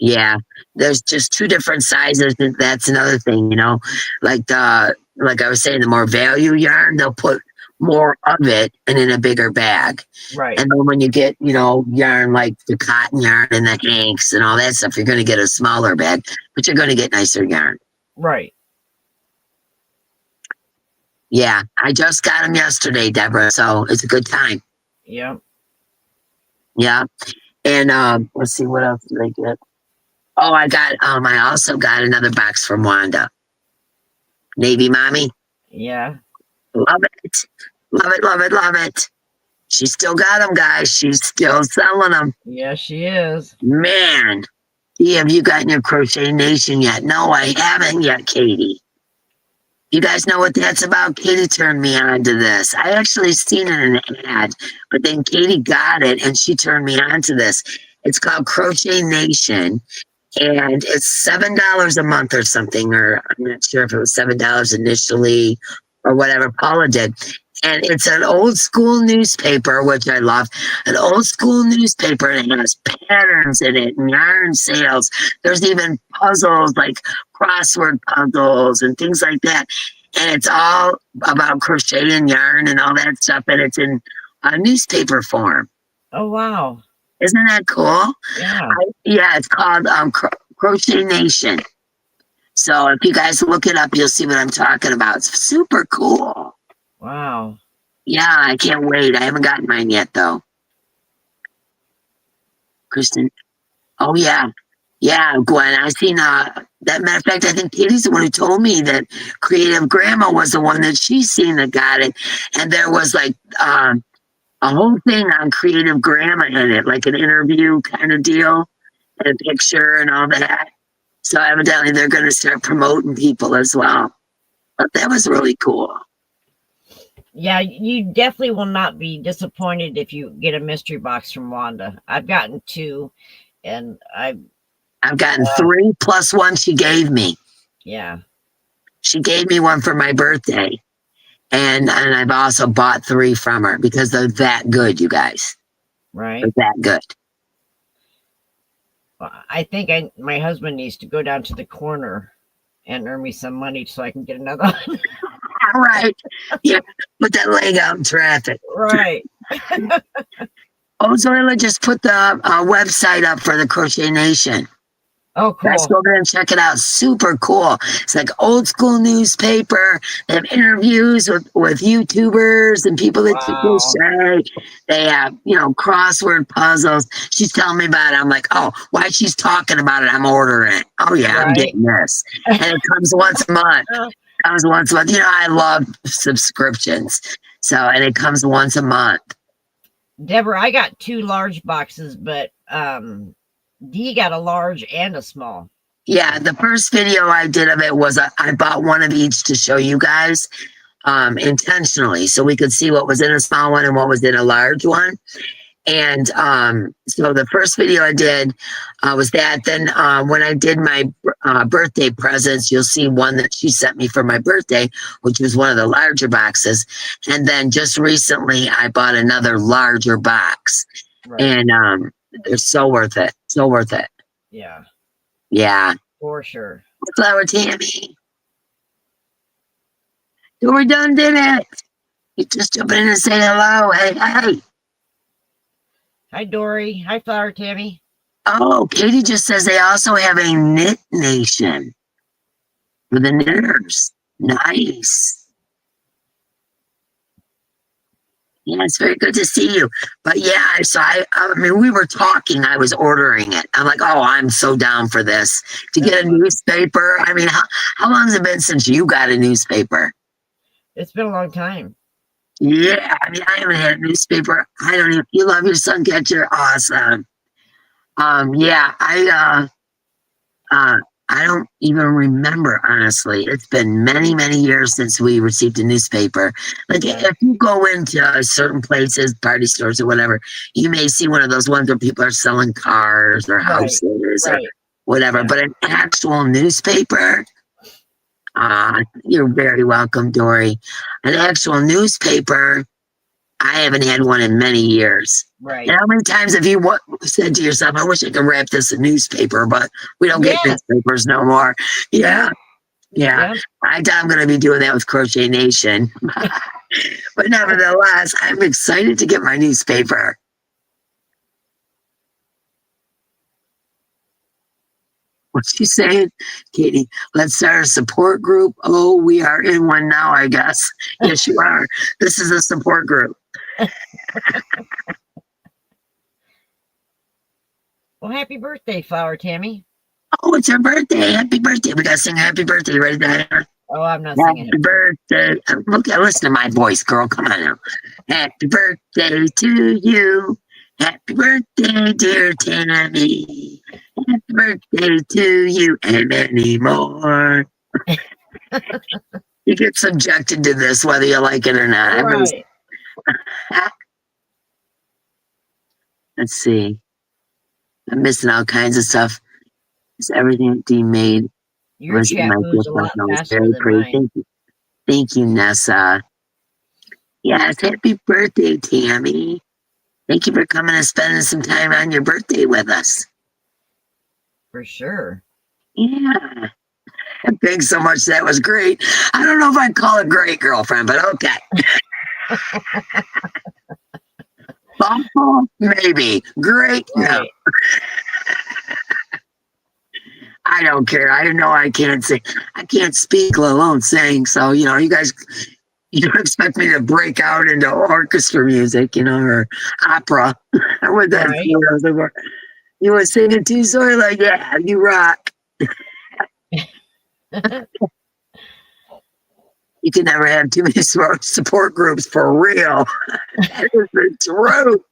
Yeah, there's just 2 different sizes. And that's another thing, like I was saying, the more value yarn, they'll put more of it and in a bigger bag. Right. And then when you get, yarn like the cotton yarn and the hanks and all that stuff, you're going to get a smaller bag, but you're going to get nicer yarn. Right. Yeah, I just got them yesterday, Deborah. So it's a good time. Yep. Yeah. And let's see, what else did I get? Oh, I also got another box from Wanda. Navy Mommy. Yeah. Love it. Love it, love it, love it. She still got them, guys. She's still selling them. Yeah, she is. Man. Have you gotten your Crochet Nation yet? No, I haven't yet, Katie. You guys know what that's about? Katie turned me on to this. I actually seen it in an ad, but then Katie got it and she turned me on to this. It's called Crochet Nation. And it's $7 a month or something, or I'm not sure if it was $7 initially or whatever Paula did. And it's an old school newspaper, which I love. An old school newspaper, and it has patterns in it and yarn sales. There's even puzzles, like crossword puzzles and things like that. And it's all about crochet and yarn and all that stuff. And it's in a newspaper form. Oh, wow. Isn't that cool? Yeah. It's called Crochet Nation. So if you guys look it up, you'll see what I'm talking about. It's super cool. Wow. Yeah, I can't wait. I haven't gotten mine yet, though. Kristen. Oh, yeah. Yeah, Gwen. I seen that. Matter of fact, I think Katie's the one who told me that Creative Grandma was the one that she's seen that got it. And there was like a whole thing on Creative Grandma in it, like an interview kind of deal, and a picture and all that. So evidently they're going to start promoting people as well. But that was really cool. Yeah, you definitely will not be disappointed if you get a mystery box from Wanda. I've gotten 2, and I've gotten 3 plus 1 she gave me. Yeah. She gave me one for my birthday. And I've also bought 3 from her because they're that good, you guys. Right. They're that good. Well, I think my husband needs to go down to the corner and earn me some money so I can get another one. right. Yeah, put that leg out in traffic. Right. Oh, Zoila just put the website up for the Crochet Nation. Oh, Guys, cool. go there and check it out. Super cool. It's like old school newspaper. They have interviews with YouTubers and people that do Wow. crochet. They have, crossword puzzles. She's telling me about it. I'm like, oh, while she's talking about it, I'm ordering it. Oh, yeah, I'm Right. getting this. And it comes once a month. Comes once a month. I love subscriptions. So, and it comes once a month. Deborah, I got 2 large boxes, but Dee got a large and a small. Yeah, the first video I did of it was I bought one of each to show you guys intentionally so we could see what was in a small one and what was in a large one. And so the first video I did was that. Then when I did my birthday presents, you'll see one that she sent me for my birthday, which was one of the larger boxes. And then just recently, I bought another larger box. Right. And they're so worth it. So worth it. Yeah, Yeah. for sure. Flower Tammy. We're done, did it? You just jump in and say hello. Hey, hey. Hi, Dory. Hi, Flower Tammy. Oh, Katie just says they also have a knit nation for the knitters. Nice. Yeah, it's very good to see you. But yeah, so I mean, we were talking. I was ordering it. I'm like, oh, I'm so down for this to get a newspaper. I mean, how long has it been since you got a newspaper? It's been a long time. Yeah, I mean, I haven't had a newspaper. I don't even. You love your Suncatcher, awesome. Yeah, I don't even remember, honestly. It's been many, many years since we received a newspaper. Like, if you go into certain places, party stores or whatever, you may see one of those ones where people are selling cars or houses or whatever. Yeah. But an actual newspaper, you're very welcome, Dory. An actual newspaper, I haven't had one in many years. Right. And how many times have you said to yourself, I wish I could wrap this in newspaper, but we don't get newspapers no more. Yeah. I thought I'm going to be doing that with Crochet Nation. But nevertheless, I'm excited to get my newspaper. What's she saying? Katie, let's start a support group. Oh, we are in one now, I guess. Yes, you are. This is a support group. Well, happy birthday, Flower Tammy. Oh, it's her birthday. Happy birthday. We got to sing happy birthday. Ready, Diana? Oh, I'm not Happy singing. birthday. Look, listen to my voice, girl. Come on now. Happy birthday to you. Happy birthday, dear Tammy. Happy birthday to you and many more. You get subjected to this whether you like it or not. Right. Let's see. I'm missing all kinds of stuff. It's everything Dee made. Your chat moves a lot faster than mine. Thank you, Nessa. Yes, happy birthday, Tammy. Thank you for coming and spending some time on your birthday with us. For sure. Yeah. Thanks so much. That was great. I don't know if I'd call it great, girlfriend, but okay. Thoughtful? Maybe. Great? No. I don't care. I know I can't sing. I can't speak, let alone sing. So, you guys, you don't expect me to break out into orchestra music, or opera. With that, you were singing too, so you're like, yeah, you rock. You can never have too many support groups for real. That is the truth.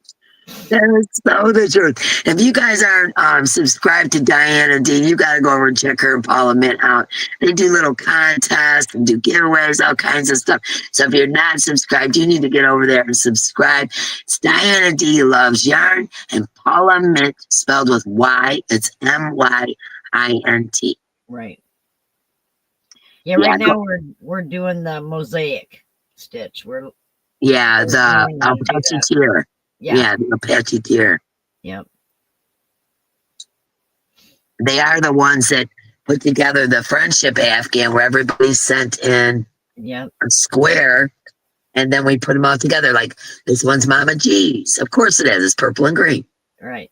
That is so the truth. If you guys aren't subscribed to Diana D, you got to go over and check her and Paula Mint out. They do little contests and do giveaways, all kinds of stuff. So if you're not subscribed, you need to get over there and subscribe. It's Diana D Loves Yarn and Paula Mint, spelled with Y. It's MYINT. Right. Yeah, right now we're doing the mosaic stitch. The Apache tier. Yeah, the Apache tier. Yep. They are the ones that put together the friendship Afghan where everybody sent in Yep. a square, and then we put them all together. Like this one's Mama G's. Of course it is. It's purple and green. Right.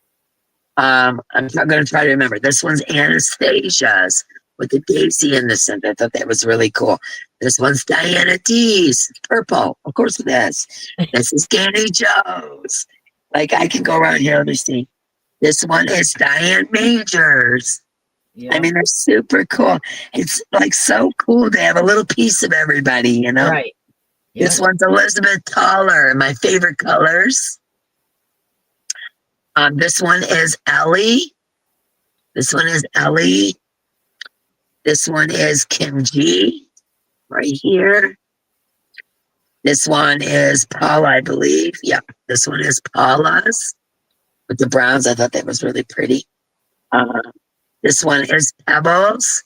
I'm going to try to remember. This one's Anastasia's with the daisy in the center. I thought that was really cool. This one's Diana D's. Purple. Of course it is. This is Danny Joe's. Like I can go around here. Let me see. This one is Diane Major's. Yep. I mean, they're super cool. It's like so cool to have a little piece of everybody, you know? Right. Yep. This one's Elizabeth Taller, my favorite colors. This one is Ellie. This one is Ellie. This one is Kim G, right here. This one is Paula, I believe. Yep, this one is Paula's with the browns. I thought that was really pretty. This one is Pebbles.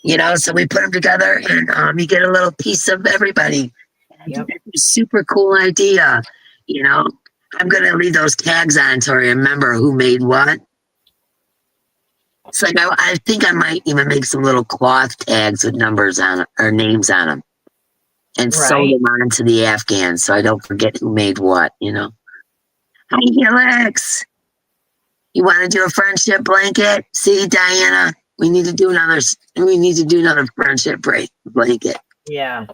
You know, so we put them together and you get a little piece of everybody. And I Yep. think that's a super cool idea. You know, I'm going to leave those tags on so I remember who made what. It's like, I think I might even make some little cloth tags with numbers on it or names on them and sew Right. them onto the afghans so I don't forget who made what, you know. Hi, Helix. You want to do a friendship blanket? See, Diana, we need to do another friendship blanket. Yeah.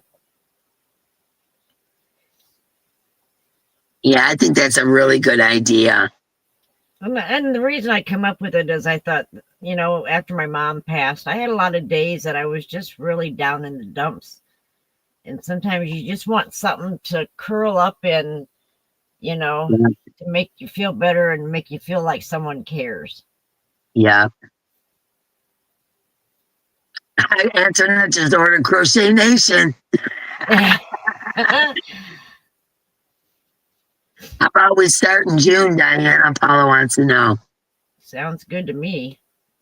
Yeah, I think that's a really good idea. And the reason I come up with it is I thought, you know, after my mom passed, I had a lot of days that I was just really down in the dumps. And sometimes you just want something to curl up in, you know, Yeah. to make you feel better and make you feel like someone cares. Yeah. Hi, Antoinette just ordered Crochet Nation. How about we start in June, Diana? Paula wants to know. Sounds good to me.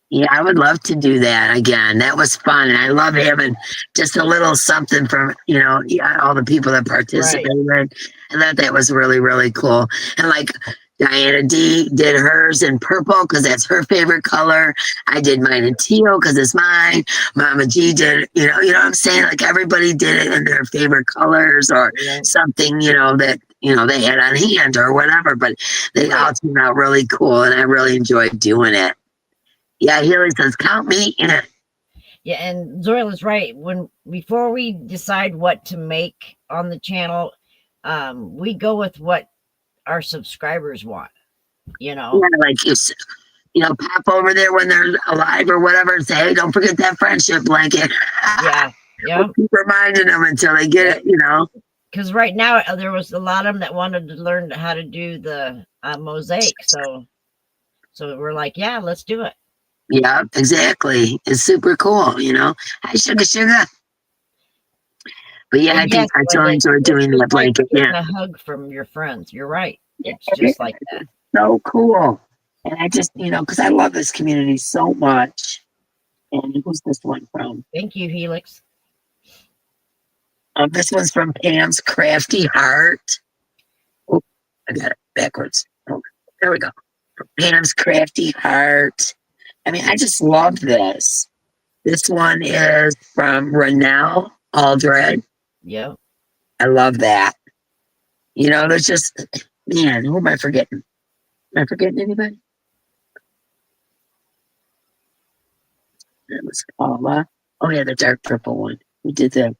Yeah, I would love to do that again. That was fun. And I love having just a little something from, you know, all the people that participated. Right. I thought that was really, really cool. And like Diana D did hers in purple because that's her favorite color. I did mine in teal because it's mine. Mama G did, you know what I'm saying? Like everybody did it in their favorite colors or Yeah. something, you know, that, you know, they had on hand or whatever. But they all turned out really cool and I really enjoyed doing it. Yeah, Healy says, count me in. Yeah, and Zoil is right. Before we decide what to make on the channel, we go with what our subscribers want. You know, Yeah, like you know, pop over there when they're alive or whatever and say, hey, don't forget that friendship blanket. yeah, yeah. We'll keep reminding them until they get it, you know. Because right now there was a lot of them that wanted to learn how to do the mosaic, so we're like, yeah, let's do it. Yeah, exactly. It's super cool, you know. Hi, Sugar. But yeah, And I yes, totally enjoy doing that it's like blanket. getting Yeah, a hug from your friends. You're right. It's just like that. so cool. And I just, you know, because I love this community so much. And who's this one from? Thank you, Helix. This one's from Pam's Crafty Heart. Oh, I got it backwards. Oh, there we go. From Pam's Crafty Heart. I mean, I just love this. This one is from Renelle Aldred. Yep. I love that. You know, there's just, man, who am I forgetting? Am I forgetting anybody? That was Paula. Oh, yeah, the dark purple one. We did the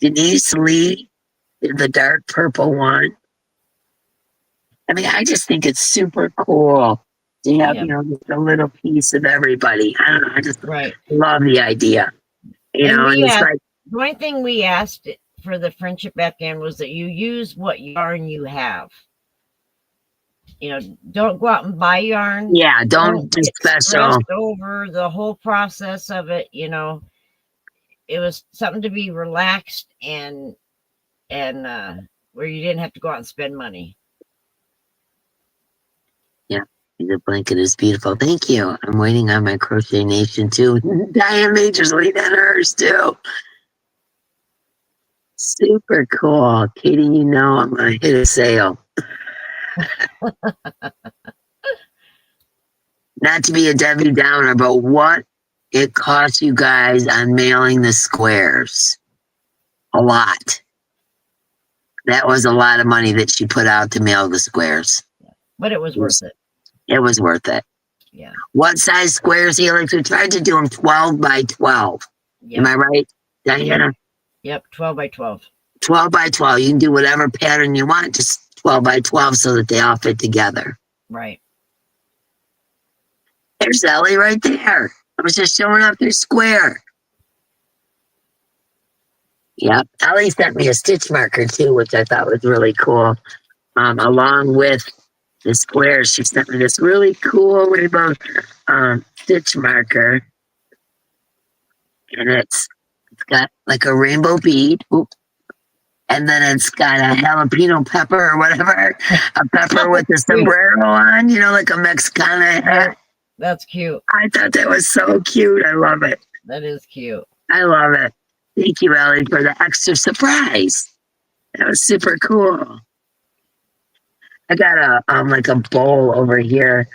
Denise Lee did the dark purple one. I mean, I just think it's super cool to have, you know, just a little piece of everybody. I don't know. I just love the idea. You know, and it's like, the only thing we asked for the friendship afghan was that you use what yarn you have. You know, don't go out and buy yarn. Yeah, don't do special. Over the whole process of it. You know, it was something to be relaxed and where you didn't have to go out and spend money. Yeah, the blanket is beautiful. Thank you. I'm waiting on my Crochet Nation too. Diane Major's waiting on hers too. Super cool. Katie, you know I'm going to hit a sale. Not to be a Debbie Downer, but what it costs you guys on mailing the squares. A lot. That was a lot of money that she put out to mail the squares. But it was worth it. It was worth it. Yeah. What size squares, Helix? We tried to do them 12 by 12. Yep. Am I right, Diana? Yep. 12 by 12. 12 by 12. You can do whatever pattern you want, just 12 by 12 so that they all fit together. Right. There's Ellie right there. I was just showing up their square. Yep. Ellie sent me a stitch marker too, which I thought was really cool. Along with the squares, she sent me this really cool rainbow stitch marker. And it's got like a rainbow bead. Oop. And then it's got a jalapeno pepper or whatever. A pepper with a sombrero on, you know, like a Mexicana hat. That's cute. I thought that was so cute. I love it. That is cute. I love it. Thank you, Ellie, for the extra surprise. That was super cool. I got a like a bowl over here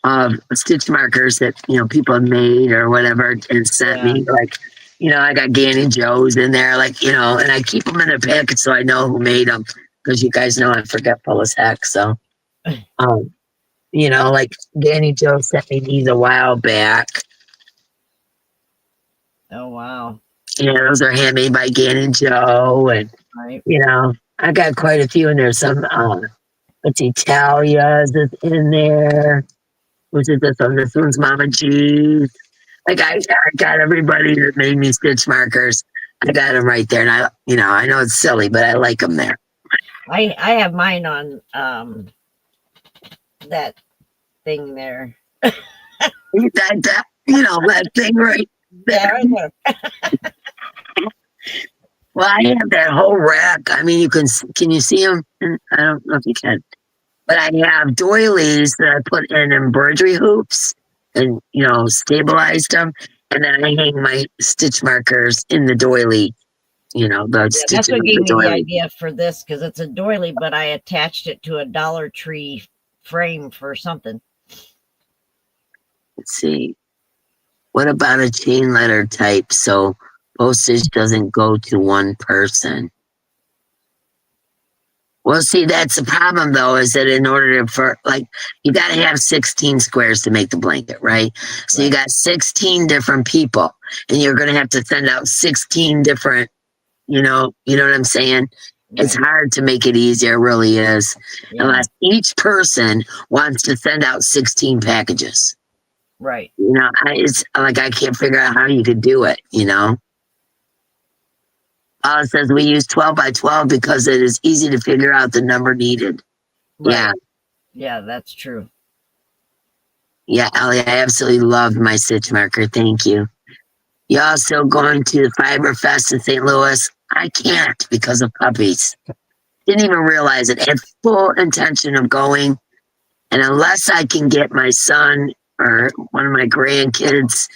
of stitch markers that, you know, people have made or whatever and sent me. Like, you know, I got Danny Joe's in there, like, you know, and I keep them in a packet so I know who made them, because you guys know I'm forgetful as heck. So, you know, like Danny Joe sent me these a while back. Oh, wow. Yeah, those are handmade by Danny Joe. And, Right. you know, I got quite a few in there. Some, let's see, Talia's is in there. Which is this one? This one's Mama G's. Like I got everybody that made me stitch markers. I got them right there, and I, you know, I know it's silly, but I like them there. I have mine on that thing there. that, you know, that thing right there. Yeah, right there. Well, I have that whole rack. I mean, can you see them? I don't know if you can, but I have doilies that I put in embroidery hoops and, you know, stabilized them. And then I hang my stitch markers in the doily, you know, That's what gave me the idea for this, because it's a doily, but I attached it to a Dollar Tree frame for something. Let's see. What about a chain letter type so postage doesn't go to one person? Well, see, that's the problem, though, is that in order for, like, you got to have 16 squares to make the blanket, right? So you got 16 different people, and you're going to have to send out 16 different, you know what I'm saying? Right. It's hard to make it easier, it really is, unless each person wants to send out 16 packages. Right. You know, it's like I can't figure out how you could do it, you know? It says we use 12 by 12 because it is easy to figure out the number needed. Right. Yeah. Yeah, that's true. Yeah, Ellie, I absolutely love my stitch marker. Thank you. Y'all still going to the Fiber Fest in St. Louis? I can't because of puppies. Didn't even realize it. Had full intention of going. And unless I can get my son or one of my grandkids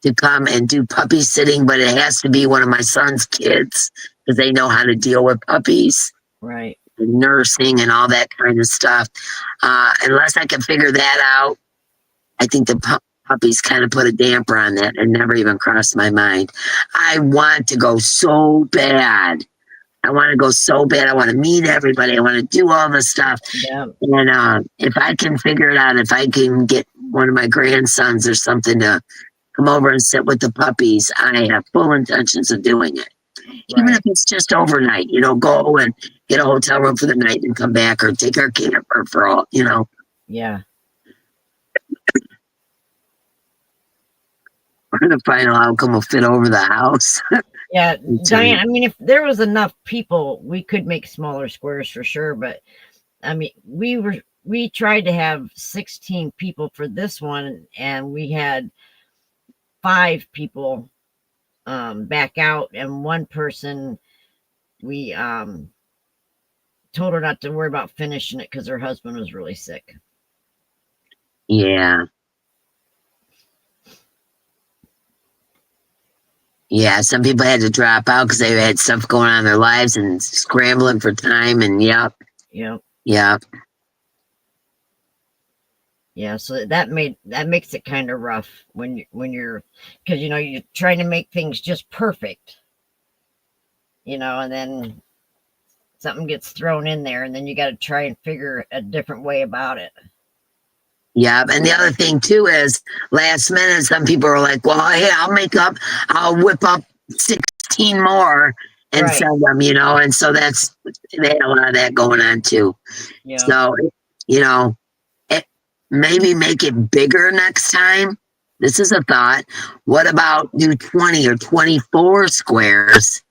to come and do puppy sitting, but it has to be one of my son's kids because they know how to deal with puppies. Right. And nursing and all that kind of stuff. Unless I can figure that out, I think the puppies kind of put a damper on that and never even crossed my mind. I want to go so bad. I want to go so bad. I want to meet everybody. I want to do all this stuff. Yeah. And if I can figure it out, if I can get one of my grandsons or something to come over and sit with the puppies, I have full intentions of doing it. Right. Even if it's just overnight, you know, go and get a hotel room for the night and come back, or take our camper for all, you know. Yeah. The final outcome will fit over the house. Yeah, Diane, I mean, if there was enough people, we could make smaller squares for sure. But I mean, we tried to have 16 people for this one, and we had 5 people back out, and one person we told her not to worry about finishing it because her husband was really sick. Yeah. Yeah, some people had to drop out because they had stuff going on in their lives and scrambling for time, and yep. Yeah, so that makes it kind of rough when you're, because you know, you're trying to make things just perfect. you know, and then something gets thrown in there, and then you got to try and figure a different way about it. Yeah, and the other thing too is last minute, some people are like, well, hey, I'll whip up 16 more and Right. sell them, you know, and so they had a lot of that going on too. Yeah. So, you know, maybe make it bigger next time. This is a thought. What about do 20 or 24 squares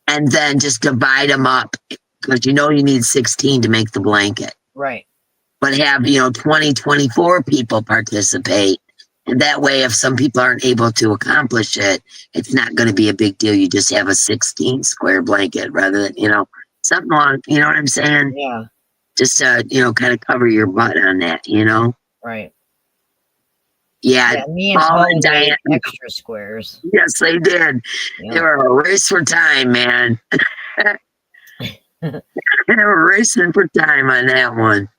and then just divide them up? Because you know you need 16 to make the blanket. Right. But have, you know, 20, 24 people participate. And that way, if some people aren't able to accomplish it, it's not going to be a big deal. You just have a 16 square blanket rather than, you know, something long, you know what I'm saying? Yeah. Just to, you know, kind of cover your butt on that, you know? Right. Yeah. Yeah, me and Paul Paul and made Diane, extra squares. yes, they did. Yeah. They were a race for time, man. They were racing for time on that one.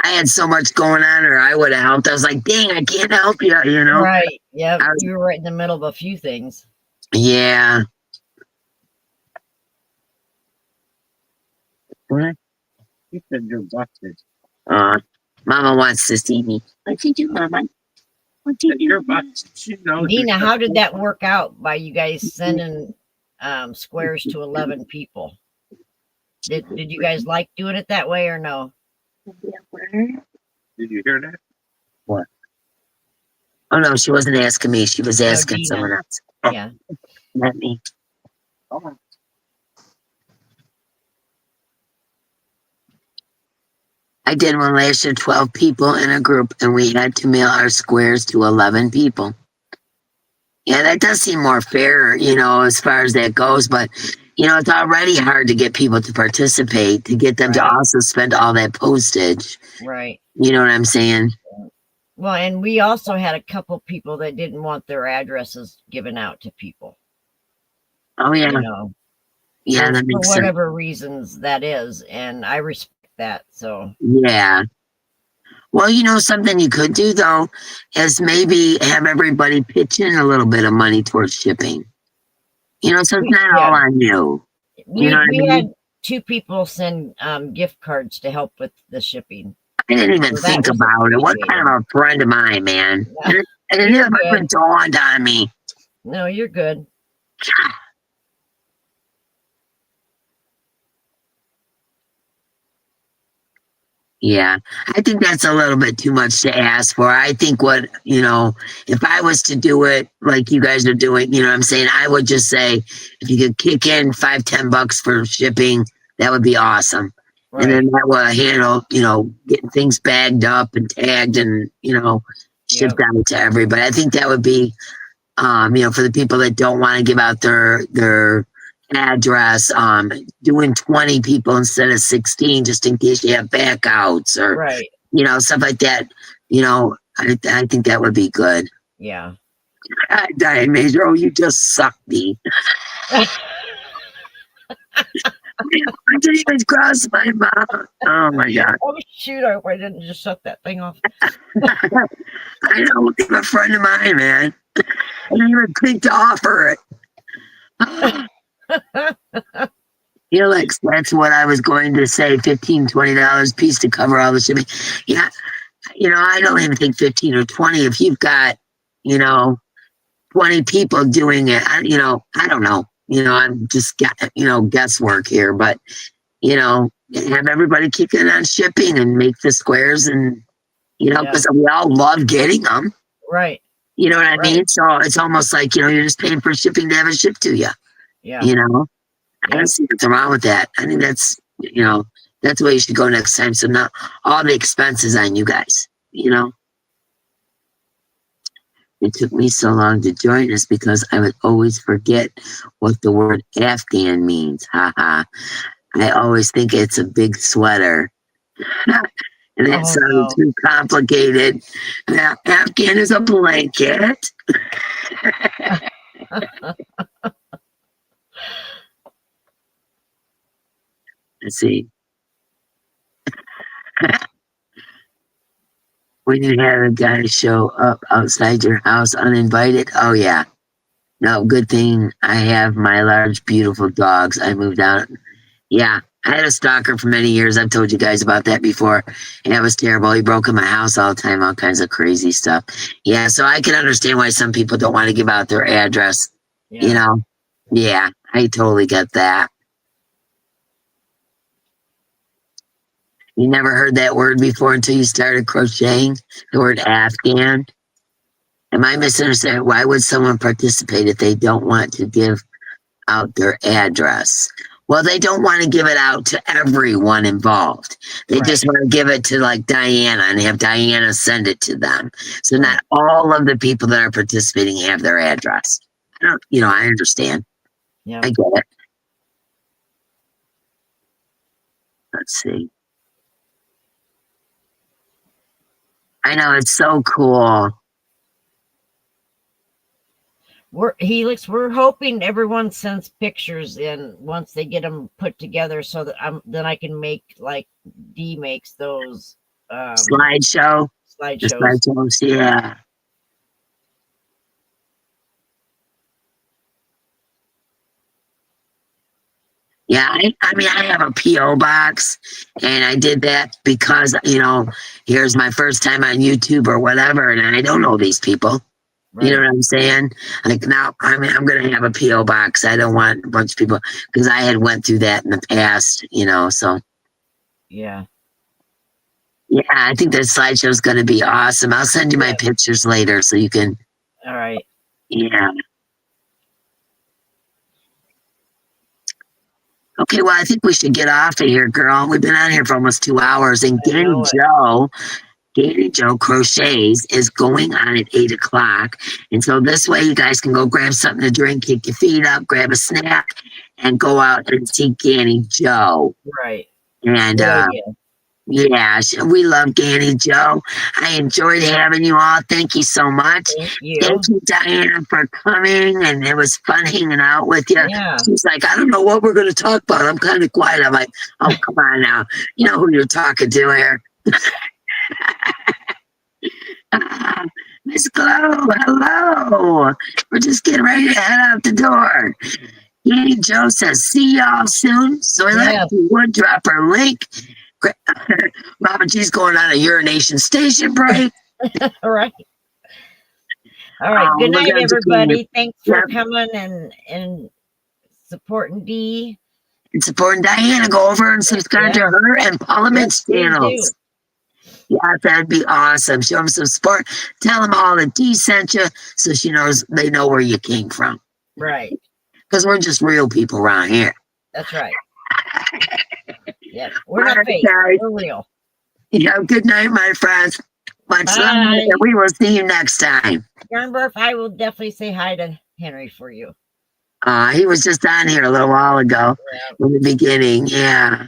I had so much going on, or I would have helped. I was like, dang, I can't help you, you know? Right. Yep. I was- You were right in the middle of a few things. Yeah. What? You said you're busted. Mama wants to see me. What you do, Mama? What you You're do? busted. She knows. Dina, you're how did busted. that work out by you guys sending squares to 11 people? Did you guys like doing it that way or no? Did you hear that? What? Oh, no, she wasn't asking me. She was asking Dina. someone else. Yeah. Not me. Oh, I did one last year, 12 people in a group, and we had to mail our squares to 11 people. Yeah, that does seem more fair, you know, as far as that goes. But, you know, it's already hard to get people to participate, to get them to Right. also spend all that postage. Right. You know what I'm saying? Well, and we also had a couple people that didn't want their addresses given out to people. Oh, yeah. You know, Yeah, for that makes sense. whatever reasons that is, and I respect that. So Yeah. Well, you know, something you could do, though, is maybe have everybody pitch in a little bit of money towards shipping. You know, so it's not all on you. we know what I mean? had 2 people send gift cards to help with the shipping. I didn't even So that think was about it. What kind of a friend am I, man? Yeah. And it You're never good. dawned on me. No, you're good. Yeah, I think that's a little bit too much to ask for. I think what, you know, if I was to do it like you guys are doing, you know what I'm saying? I would just say if you could kick in $5-10 for shipping, that would be awesome. Right. And then that will handle, you know, getting things bagged up and tagged and, you know, shipped out to everybody. I think that would be, you know, for the people that don't want to give out their address, doing 20 people instead of 16, just in case you have backouts or, Right. you know, stuff like that. You know, I think that would be good. Yeah. Diane Major, oh, you just sucked me. I didn't even cross my mouth. Oh my God. Oh shoot, I didn't just shut that thing off. I know, he's a friend of mine, man. I didn't even think to offer it. Felix, that's what I was going to say. $15-20 piece to cover all the shipping. Yeah, you know, I don't even think 15 or 20. If you've got, you know, 20 people doing it, you know, I don't know. You know, I'm just, you know, guesswork here, but, you know, have everybody kick in on shipping and make the squares and, you know, because we all love getting them. Right. You know what I mean? So it's almost like, you know, you're just paying for shipping to have it shipped to you. Yeah. You know? I don't see what's wrong with that. I think that's, you know, that's the way you should go next time. So now all the expenses on you guys, you know. It took me so long to join us because I would always forget what the word Afghan means. Ha ha. I always think it's a big sweater. And that sounded too complicated. Afghan is a blanket. Let's see. When you have a guy show up outside your house uninvited, oh yeah. No, good thing I have my large, beautiful dogs. I moved out. Yeah, I had a stalker for many years. I've told you guys about that before. And it was terrible. He broke in my house all the time, all kinds of crazy stuff. Yeah, so I can understand why some people don't want to give out their address. You Yeah. know? Yeah, I totally get that. You never heard that word before until you started crocheting? The word Afghan? Am I misunderstanding? Why would someone participate if they don't want to give out their address? Well, they don't want to give it out to everyone involved. They just want to give it to like Diana and have Diana send it to them. So not all of the people that are participating have their address. I understand. Yeah. I get it. Let's see. I know, it's so cool. We're hoping everyone sends pictures in once they get them put together, so that then I can make, like Dee makes those Slideshows, yeah. Yeah, I mean, I have a P.O. box, and I did that because, here's my first time on YouTube or whatever, and I don't know these people. You know what I'm saying? Like now, I'm going to have a P.O. box. I don't want a bunch of people, because I had went through that in the past, so. Yeah. Yeah, I think that slideshow is going to be awesome. I'll send you my pictures later so you can. All right. Yeah. Okay, well, I think we should get off of here, girl. We've been on here for almost 2 hours, and Danny Joe Crochets is going on at 8 o'clock. And so this way you guys can go grab something to drink, kick your feet up, grab a snack, and go out and see Danny Joe. Right. And yeah, we love Danny Joe. I enjoyed having you all. Thank you so much. Thank you, Diana, for coming. And it was fun hanging out with you. Yeah. She's like, I don't know what we're going to talk about. I'm kind of quiet. I'm like, oh, come on now. You know who you're talking to here. Miss Glow, hello. We're just getting ready to head out the door. Danny Joe says, see y'all soon. So I left the wood dropper link. Robin G's going on a urination station break. All right. All right. Good night, everybody. Thanks for coming and supporting Dee. And supporting Diana. Go over and subscribe to her and Parliament's channels. Yeah, that'd be awesome. Show them some support. Tell them all that Dee sent you, so they know where you came from. Right. Because we're just real people around here. That's right. Yeah, we're not fake. We're real. Good night, my friends. Much love, and we will see you next time. Remember, I will definitely say hi to Henry for you. He was just on here a little while ago in the beginning. Yeah.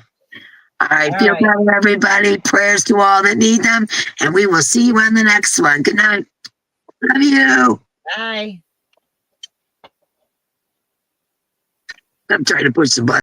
All right. Feel better, everybody. Prayers to all that need them. And we will see you on the next one. Good night. Love you. Bye. I'm trying to push the button.